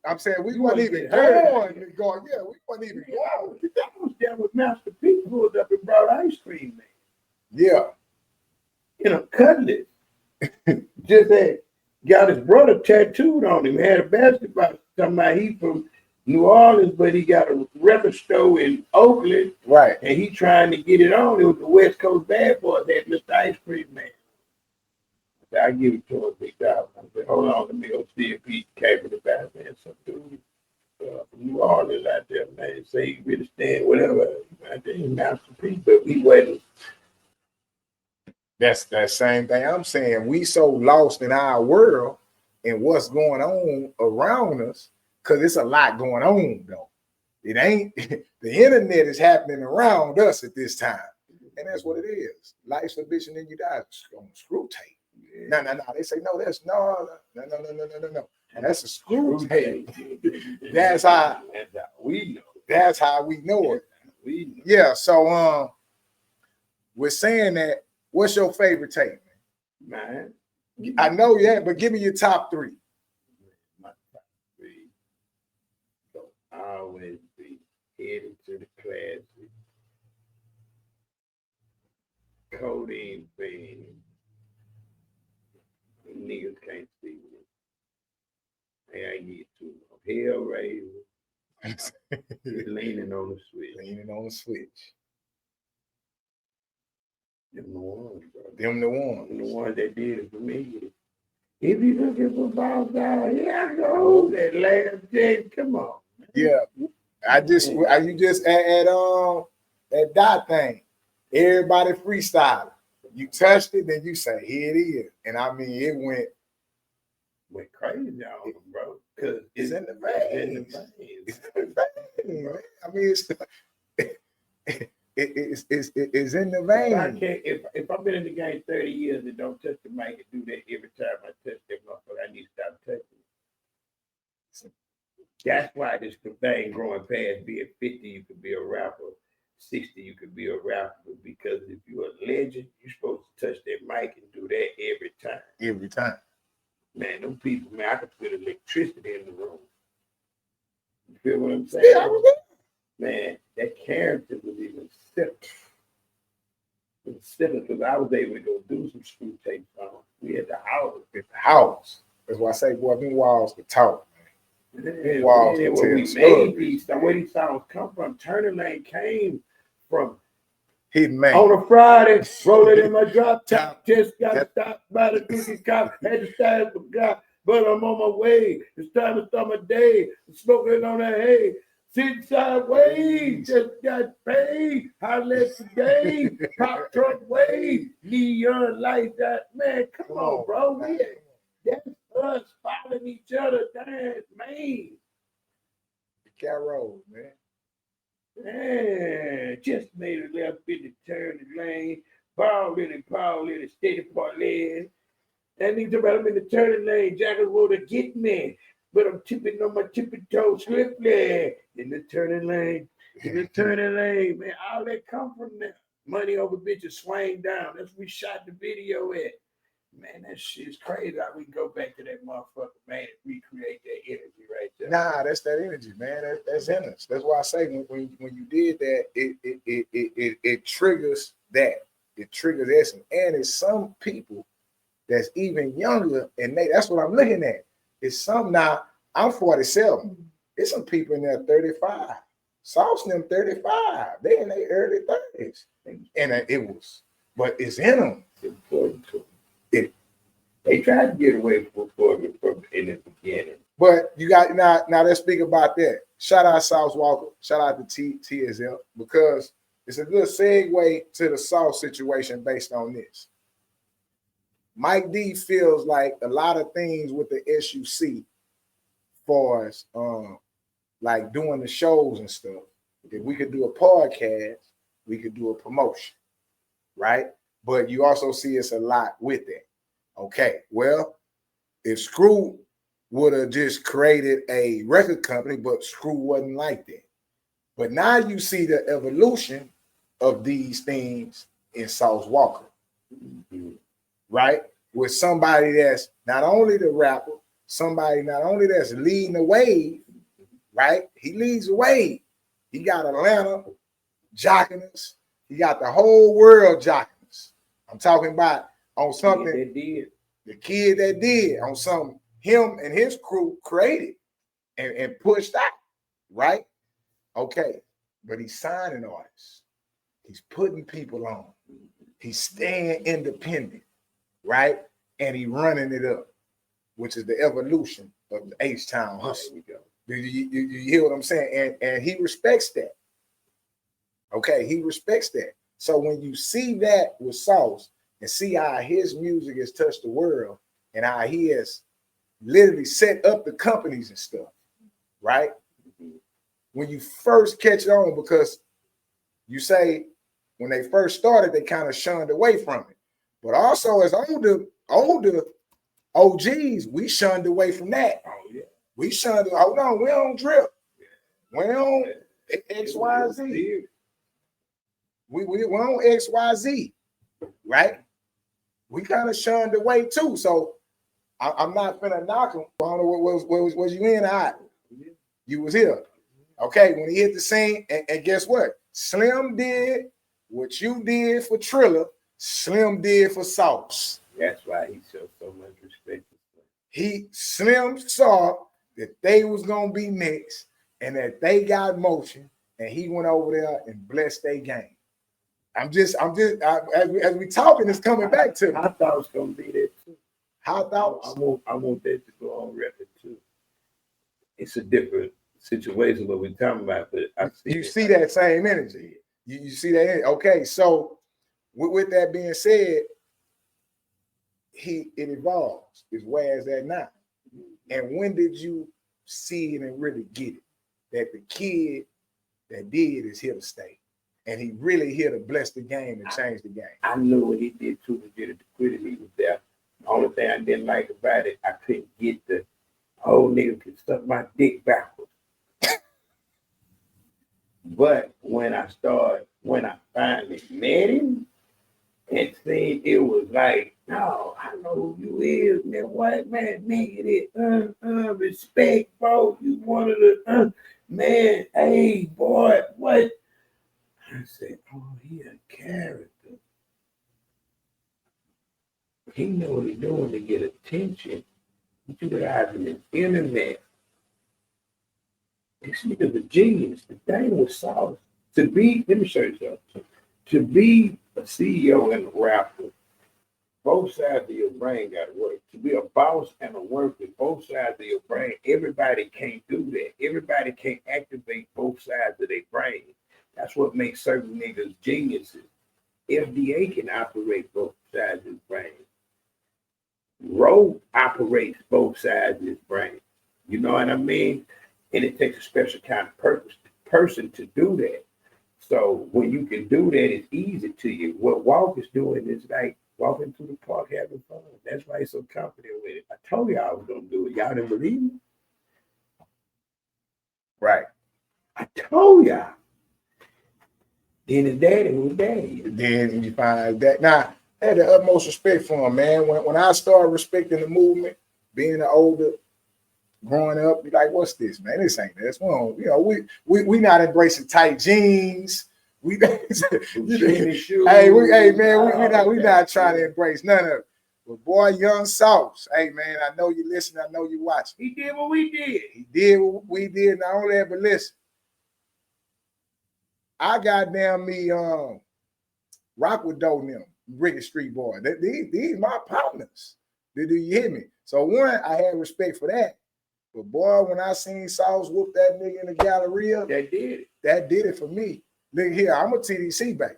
I'm saying we You wasn't wasn't even heard. going. Yeah, we wasn't even I going. was there with Master P pulled up and brought ice cream, man. Yeah. Cutlass. Just had got his brother tattooed on him. Had a basketball. Talking about he from New Orleans, but he got a record store in Oakland, Right. and he trying to get it on. It was the West Coast Bad Boy that Mr. Ice Cream Man. I give it to him big dog. I said, hold on, let me go see if he capable about it, man. Some dude from New Orleans out there, man. Say he really stand whatever. I think Master P, but we wasn't. That's that same thing I'm saying. We so lost in our world and what's going on around us, because it's a lot going on though. It ain't the internet is happening around us at this time. And that's what it is. Life's a bitch and then you die on screw tape. No. They say no, that's no. And that's a screw tape. That's how we know. That's how we know it. We know. Yeah. So we're saying that. What's your favorite tape, Man? I know that, but give me your top three. My top three. So I always be headed to the classic. Codeine Fiend. Niggas can't see me. Hey, I get to Hellraiser. Leaning on the switch. Leaning on the switch. Them the ones, bro. Them the ones. Them the ones that did it for me. If you looking for balls out, here I go. That last day, come on. Yeah. You just at that thing. Everybody freestyle. You touched it, then you say, here it is. And I mean, it went crazy on them, bro. Because it's in the vein. It's in the vein. I mean, it's in the vein. If I've been in the game 30 years and don't touch the mic and do that every time I touch that motherfucker, I need to stop touching it. That's why this thing growing past being 50, you could be a rapper. 60, you could be a rapper. Because if you're a legend, you're supposed to touch that mic and do that every time. Every time. Man, them people, man, I could feel electricity in the room. You feel what I'm saying? Yeah, I was there. Man, that character was even simpler. It was simpler because I was able to go do some screw tape songs. We had the house. At the house. That's why I say, boy, them walls could talk. Man, where we made these, where these songs come from. Turning Lane came from Hidden Man. On a Friday, rolling in my drop top, just got stopped by the dookie cop, had to stand for God, but I'm on my way. It's time to start my day, smoking on that hay. Sitting sideways, just got paid. Holla today, pop truck wave, neon light that man. Come on, bro. That's us following each other. That's man. Carol, man. Man, just made a left in the turn lane. Ball in it, steady parlay. That nigga about I'm in the turning lane. Jackal roll to get me. But I'm tipping on my tippy toe swiftly. In the turning lane. Man, all that come from there. Money over bitches swing down. That's where we shot the video at. Man, that shit's crazy how we go back to that motherfucker, man, and recreate that energy right there. Nah, that's that energy, man. That's in us. That's why I say when you did that, it triggers that. It triggers essence. And it's some people that's even younger, and that's what I'm looking at. It's some now. I'm 47. It's some people in there 35. Sauce them 35. They in their early 30s, and it was, but it's in them. It's important to them. They tried to get away from in the beginning. But you got now let's speak about that. Shout out Sauce Walker. Shout out to TSL, because it's a good segue to the Sauce situation based on this. Mike D feels like a lot of things with the SUC for us, like doing the shows and stuff. If we could do a podcast, we could do a promotion, right? But you also see us a lot with that. Okay, well, if Screw would have just created a record company, but Screw wasn't like that. But now you see the evolution of these things in Sauce Walker, right? With somebody that's not only the rapper, somebody not only that's leading the wave, right? He leads the wave. He got Atlanta jocking us. He got the whole world jocking us. I'm talking about on something that did. The kid that did on something him and his crew created and pushed out, right? Okay, but he's signing artists. He's putting people on. He's staying independent, right? And he running it up, which is the evolution of the H-Town hustle. You hear what I'm saying? And he respects that. Okay, he respects that. So when you see that with Sauce and see how his music has touched the world and how he has literally set up the companies and stuff, right? When you first catch it on, because you say when they first started, they kind of shunned away from it. But also as older OGs, we shunned away from that. Oh, yeah. We shunned, hold on, we don't drip. We don't XYZ. We on XYZ, right? We kind of shunned away too. So I'm not finna knock him. I don't know what was you in? You was here. Okay, when he hit the scene, and guess what? Slim did what you did for Triller, Slim did for Sauce. That's why he showed so much respect. Slim saw that they was gonna be next and that they got motion, and he went over there and blessed their game. As we talking, it's coming back to me. I thought it was gonna be there too. Hot thoughts. I want that to go on record too. It's a different situation what we're talking about, but you see that same energy. You see that energy. Okay, so with that being said, it evolves. Is where is that now? And when did you see it and really get it? That the kid that did is here to stay. And he really here to bless the game and change the game. I knew what he did too to get it to quit it. He was there. The only thing I didn't like about it, I couldn't get the old nigga could suck my dick backwards. But when I finally met him and seen it was like, no, I know who you is, man. White man, nigga, that respect, bro. You one of the man, hey boy, what? I said, oh, he a character. He know what he's doing to get attention. Utilizing the internet. This nigga's a genius. The thing with Sauce, let me show you something. To be a CEO and a rapper, both sides of your brain got to work. To be a boss and a worker, both sides of your brain, everybody can't do that. Everybody can't activate both sides of their brain. That's what makes certain niggas geniuses. FDA can operate both sides of his brain. Roe operates both sides of his brain. You know what I mean? And it takes a special kind of person to do that. So when you can do that, it's easy to you. What Walk is doing is like walking through the park having fun. That's why he's so confident with it. I told y'all I was going to do it. Y'all didn't believe me? Right. I told y'all. Then his daddy was daddy. Then you find that. Now, I had the utmost respect for him, man. When I started respecting the movement, being an older, growing up, be like, what's this, man? This ain't this. We not embracing tight jeans. We not trying to embrace none of it. But boy, Young Sauce, hey man, I know you listen, I know you watch. He did what we did. He did what we did. Not only that, but listen. I goddamn me rock with Doe and them, Ricky Street Boy. These my partners. Do you hear me? So one, I had respect for that. But boy, when I seen Sauce whoop that nigga in the Galleria, that did it. That did it for me. Look here, I'm a TDC baby.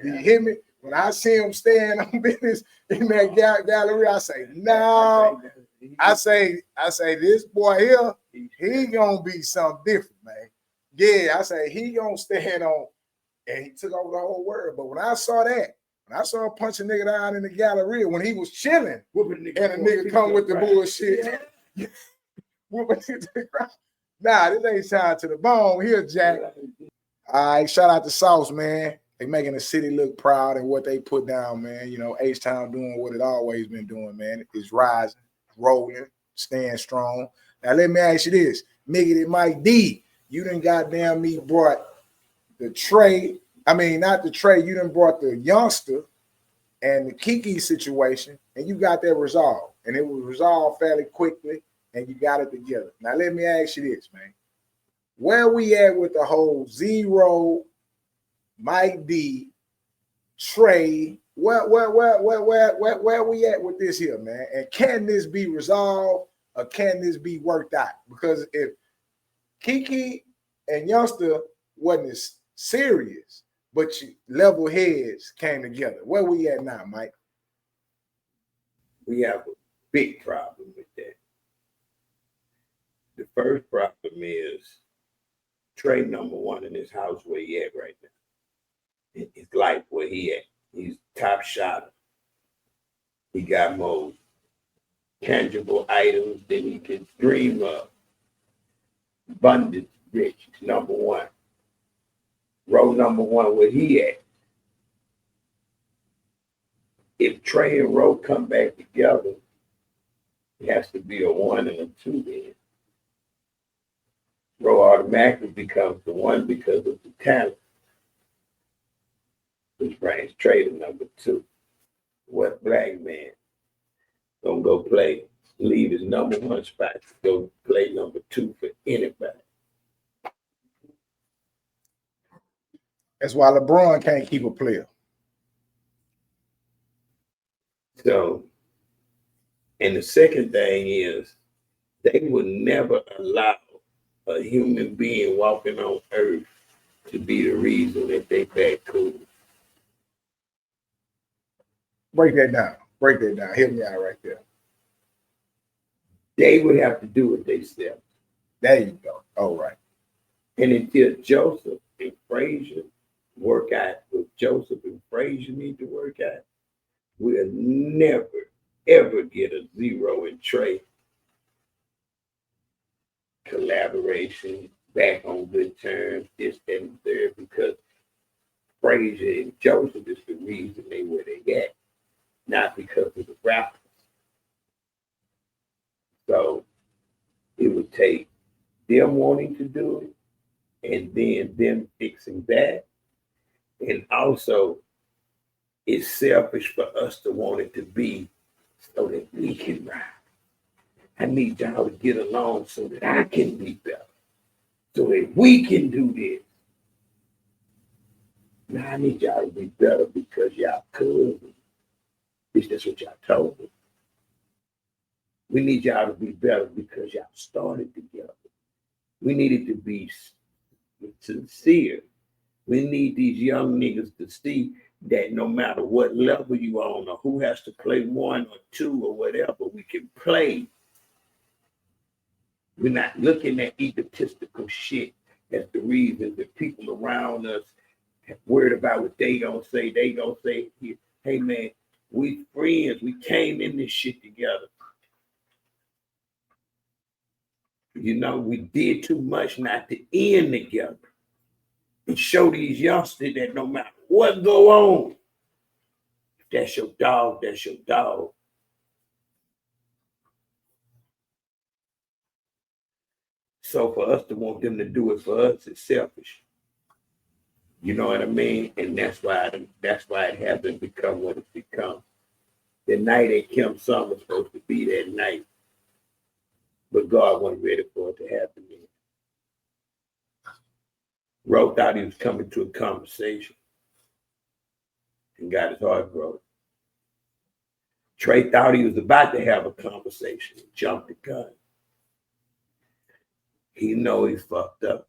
Do you hear me? When I see him stand on business in that Galleria, I say, no. I say this boy here, he gonna be something different, man. Yeah, I say he gonna stand on, and he took over the whole world. But when I saw that, when I saw him punch a nigga down in the Galleria when he was chilling, and a nigga come with the bullshit, whooping him to the ground. Nah, this ain't time to the bone here, Jack. All right, shout out to Sauce, man. They making the city look proud and what they put down, man. You know, H-Town doing what it always been doing, man. It's rising, rolling, staying strong. Now let me ask you this, Miggity Mike D, you done goddamn me brought the Trae. I mean, not the Trae. You done brought the Youngster and the Kiki situation, and you got that resolved, and it was resolved fairly quickly, and you got it together. Now let me ask you this, man. Where we at with the whole Zero, Mike D, Trae? Where we at with this here, man? And can this be resolved or can this be worked out? Because if Kiki and Youngster wasn't as serious, but level heads came together. Where we at now, Mike? We have a big problem with that. The first problem is Trae number one in his house where he at right now. In his life where he at. He's top shotter. He got more tangible items than he can dream of. Abundance rich, number one. Row number one where he at. If Trae and Row come back together, it has to be a 1 and a 2 then. Row automatically becomes the 1 because of the talent, which brings Trae to number 2. What black man gonna go play, leave his number 1 spot to go play number 2 for anybody? That's why LeBron can't keep a player. So, and the second thing is, they would never allow a human being walking on earth to be the reason that they back cool. Break that down. Break that down. Hit me out right there. They would have to do it themselves. There you go. All right. And until Joseph and Frazier work out what Joseph and Frazier need to work out, we'll never, ever get a Zero and Trey collaboration back on good terms, this, that, and third, because Frazier and Joseph is the reason they where they at, not because of the rappers. So it would take them wanting to do it and then them fixing that. And also, it's selfish for us to want it to be so that we can ride. I need y'all to get along so that I can be better, so that we can do this. Now, I need y'all to be better because y'all cousins. At least that's what y'all told me. We need y'all to be better because y'all started together. We needed to be sincere. We need these young niggas to see that no matter what level you on or who has to play 1 or 2 or whatever, we can play. We're not looking at egotistical shit as the reason that people around us are worried about what they gonna say. They gonna say, hey man, we friends. We came in this shit together. You know, we did too much not to end together. And show these youngsters that no matter what go on, if that's your dog, that's your dog. So for us to want them to do it for us is selfish. You know what I mean? And that's why it hasn't become what it's become. The night that Kim Summer was supposed to be that night, but God wasn't ready for it to happen yet. Ro thought he was coming to a conversation and got his heart broke. Trae thought he was about to have a conversation and jumped the gun. He know he fucked up.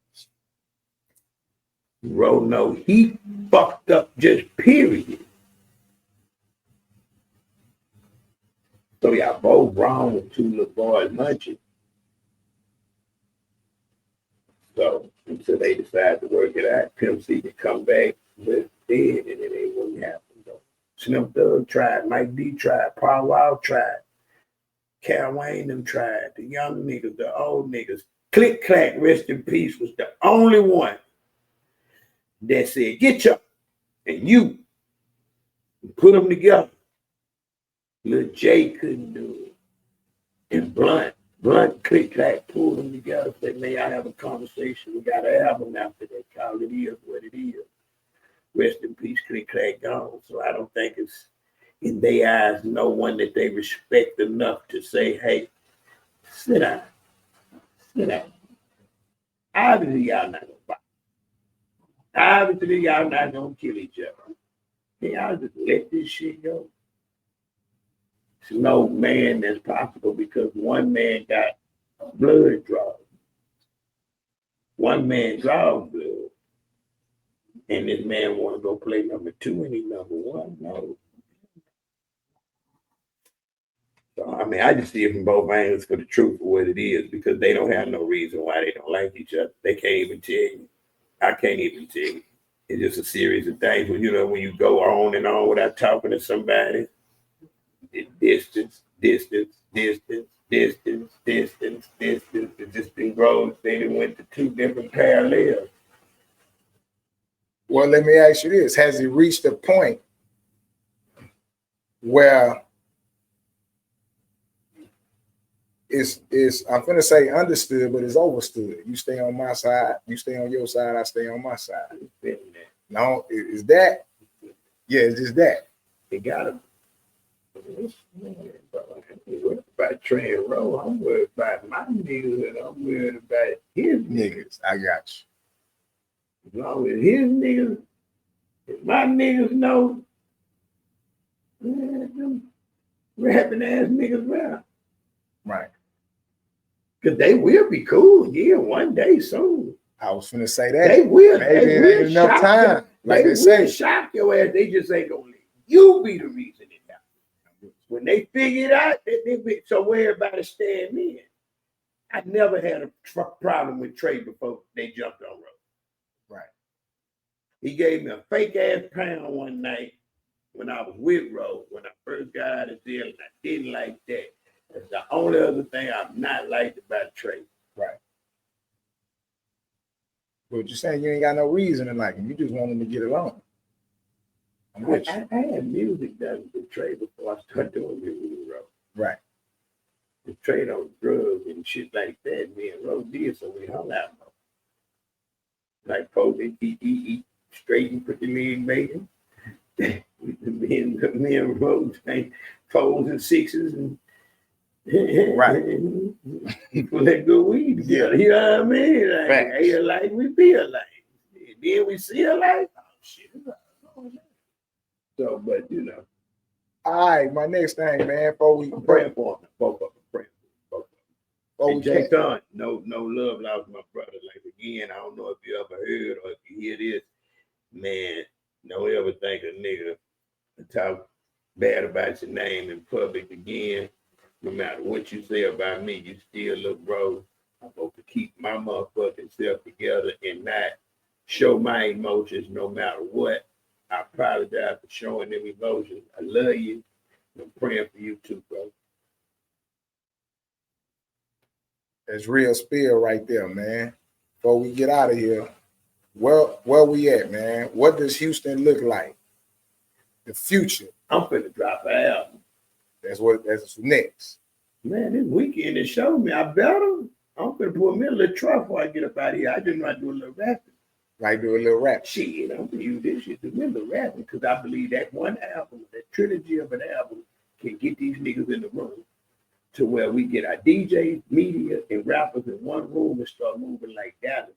Ro know he fucked up just period. So y'all both wrong with 2 little boys munching. So until they decide to work it out, Pimp C can come back with dead and it ain't gonna happen though. Slim Thug tried, Mike D tried, Paul Wild tried, Cal Wayne them tried, the young niggas, the old niggas. Click Clack, rest in peace, was the only one that said, get your and you put them together. Lil J couldn't do it. And Blunt Blunt, click, clack, pull them together. Say, may I have a conversation? We got an album after that. Call it is what it is. Rest in peace, click, clack, gone. So I don't think it's in their eyes no one that they respect enough to say, hey, sit down, sit down. Obviously, y'all not gonna fight. Obviously, y'all not gonna kill each other. Can y'all just let this shit go? There's no man that's possible because one man got blood drawn. One man draws blood. And this man want to go play number two and he number one. No. So, I mean, I just see it from both angles for the truth of what it is because they don't have no reason why they don't like each other. They can't even tell you. I can't even tell you. It's just a series of things. When you go on and on without talking to somebody, distance. It just been grown. They went to two different parallels. Well, let me ask you this. Has it reached a point where it's I'm gonna say understood, but it's overstood? You stay on my side, you stay on your side, I stay on my side. No, is that? Yeah, it's just that. It gotta worried about Trae and Roll. I'm worried about my niggas and I'm worried about his niggas. I got you. As long as his niggas, if my niggas know, man, them rapping ass niggas rap. Right. Because they will be cool, yeah, one day soon. I was finna say that. They will. Maybe they it will ain't enough time. Like they say. Shock your ass. They just ain't gonna let you be the reason it happened. When they figure it out, they be so everybody stand in. I never had a problem with Trae before they jumped on road. Right. He gave me a fake ass pound one night when I was with Roe, when I first got out of jail, and I didn't like that. That's the only other thing I've not liked about Trae. Right. But you're saying you ain't got no reason to like him. You just want him to get along. I had music done with Trae before I started doing music with Roe. Right. The Trae on drugs and shit like that, me and Roe did, so we hung out more. Like posing, eat, straight and put the leg bacon. me and Roe fours and sixes and right. let good weed together. You know what I mean? Like, hey, alike, we be alike. Then we see alike. Oh shit. So, but you know. All right, my next thing, man. Before we praying for them, both of them, praying for them. Oh, Jay Son, no love lost my brother. Like again, I don't know if you ever heard or if you hear this, man. Don't ever think a nigga talk bad about your name in public again. No matter what you say about me, you still look, bro. I'm supposed to keep my motherfucking self together and not show my emotions no matter what. I apologize for showing them emotions. I love you. I'm praying for you too, bro. That's real spill right there, man. Before we get out of here, where we at, man? What does Houston look like? The future. I'm finna drop an album. That's next. Man, this weekend it showed me I better. I'm finna put me a little truck before I get up out of here. I just want to do a little rapping. Like do a little rap. Shit, I'm gonna use this shit to do a little rapping because I believe that one album, that trilogy of an album, can get these niggas in the room to where we get our DJs, media, and rappers in one room and start moving like Dallas.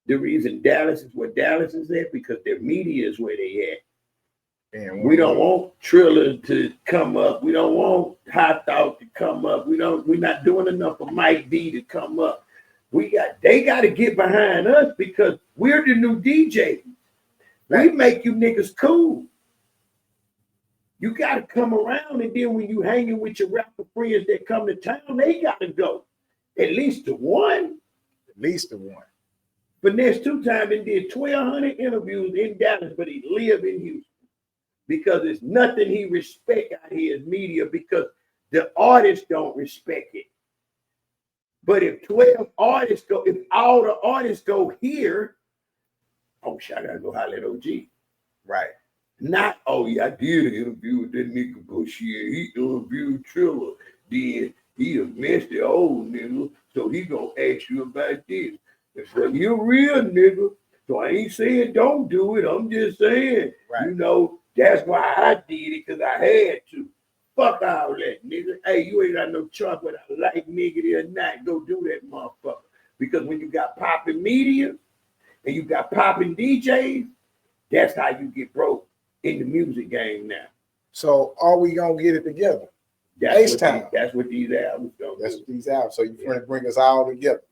The reason Dallas is where Dallas is at because their media is where they at. And we don't want Triller to come up. We don't want Hot Thought to come up. We're not doing enough for Mike D to come up. They got to get behind us because we're the new DJs. We make you niggas cool. You got to come around, and then when you hanging with your rapper friends that come to town, they got to go. At least the one. At least the one. Finesse 2 times and did 1,200 interviews in Dallas, but he live in Houston. Because it's nothing he respect out here is media because the artists don't respect it. But if 12 artists go, if all the artists go here, oh shit, I gotta go holler at OG. Right. Not, oh yeah, I did an interview with that nigga Bush here. He interviewed Triller. Then He a messy old nigga, so he gonna ask you about this. And so you a real nigga, so I ain't saying don't do it. I'm just saying, Right. you know, that's why I did it, because I had to. Fuck all that, nigga. Hey, you ain't got no choice whether I like nigga or not. Go do that, motherfucker. Because when you got popping media and you got popping DJs, that's how you get broke in the music game now. So are we gonna get it together? That's what these albums gonna That's do. what these albums. So you finna bring us all together.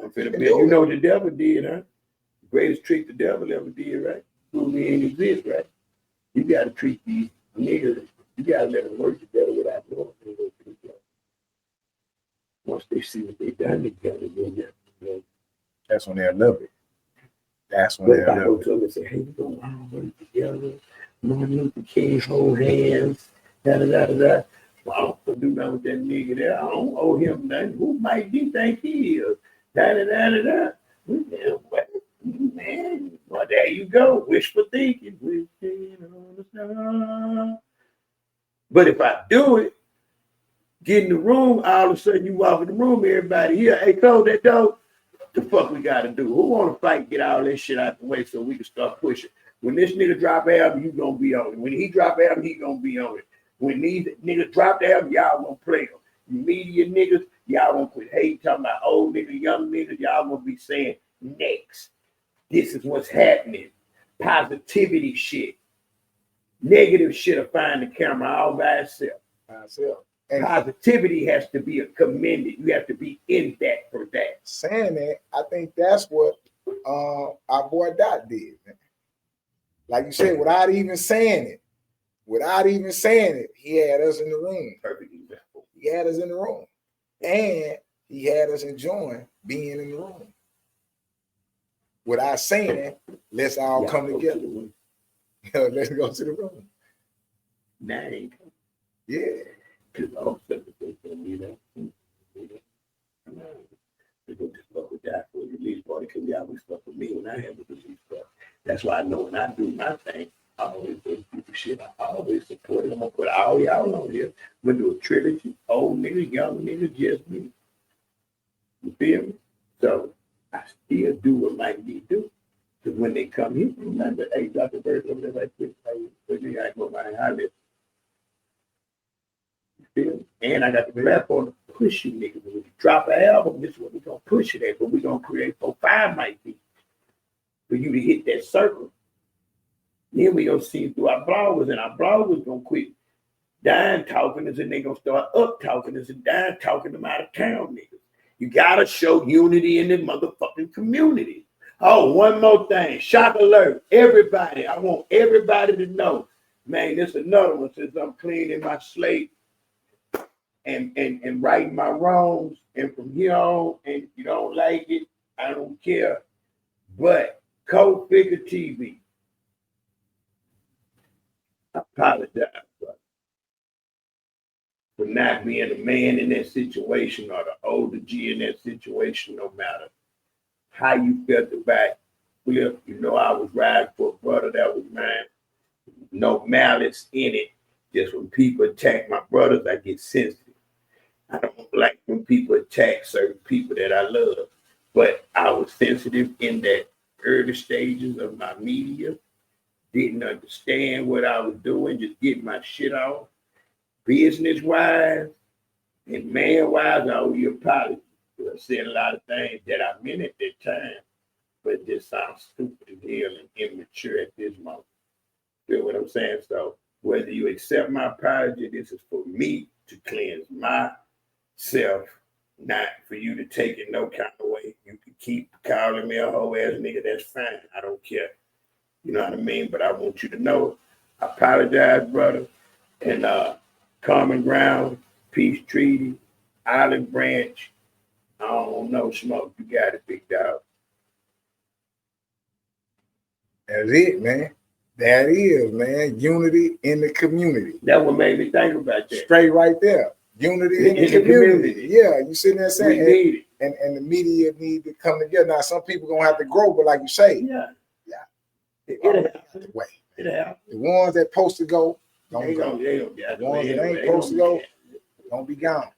I'm finna bet. You know what the devil did, huh? The greatest trick the devil ever did, right? Who we ain't exist, right? You gotta treat these niggas, you gotta let them work together without knowing those people. Once they see what they done together, then that's when they'll love it. That's when they'll they'll go love it. to them and say, hey, we gonna all work together. Martin Luther King hold hands, da-da-da-da-da. Well, I don't do nothing with that nigga there. I don't owe him nothing. Who might he think he is? Da-da-da-da-da. Man, well, there you go. Wishful thinking. Wishing on the star. But if I do it, get in the room, all of a sudden you walk in the room, everybody here, hey, close that door. What the fuck we gotta do? Who wanna fight, get all this shit out the way so we can start pushing? When this nigga drop album, you gonna be on it. When he drop album, he gonna be on it. When these niggas drop album, y'all gonna play them. You media niggas, y'all gonna quit hating, talking about old niggas, young niggas, y'all gonna be saying next. This is what's happening. Positivity shit. Negative shit will find the camera all by itself. And positivity has to be commended. You have to be in that for that. Saying that, I think that's what our boy Dot did, man. Like you said, without even saying it, he had us in the room. Perfect example. He had us in the room. And he had us enjoying being in the room. Without saying it, let's all come together. Let's go to the room. Now ain't coming. Yeah. Because all stuff is going to be there. They're going to fuck with that for a release party because they always fuck with me when I have a release party. That's why I know when I do my thing, I always do people shit. I always support it. I'm going to put all y'all on here. I'm going to do a trilogy. Old niggas, young niggas, just me. You feel me? So I still do what Mike D do. Because when they come here, remember, hey, Dr. Bird, over there like this, I go behind high list. You feel me? And I got the rap on to push you niggas. When you drop an album, this is what we're going to push it at. But we're going to create 4-5 might be for you to hit that circle. Then we going to see through our bloggers, and our bloggers going to quit dying talking us, and they going to start up talking us and dying talking them out of town niggas. You got to show unity in the motherfucking community. Oh, one more thing. Shock alert. Everybody. I want everybody to know. Man, this is another one since I'm cleaning my slate and righting my wrongs. And from here on, and if you don't like it, I don't care. But Code Figure TV. I apologize, brother, for not being a man in that situation or the older G in that situation, no matter how you felt about Flip. You know, I was riding for a brother that was mine. No malice in it. Just when people attack my brothers, I get sensitive. I don't like when people attack certain people that I love. But I was sensitive in that early stages of my media. Didn't understand what I was doing, just getting my shit off. Business-wise and man-wise, I owe you apology. I said a lot of things that I meant at that time, but it just sounds stupid as hell and immature at this moment. Feel what I'm saying? So whether you accept my apology, this is for me to cleanse myself, not for you to take it no kind of way. You can keep calling me a hoe ass nigga, that's fine. I don't care. You know what I mean? But I want you to know, I apologize, brother. And Common Ground, Peace Treaty, Olive Branch, I don't know, Smoke, you got it, big dog. That's it, man. That is, man. Unity in the community. That's what made me think about that. Straight right there. Unity in the community. Yeah, you sitting there saying, we need it. And the media need to come together. Now, some people gonna have to grow, but like you say, It'll happen. Way. It'll happen. The ones that supposed to go, don't go. The ones that ain't supposed to go, Don't be gone.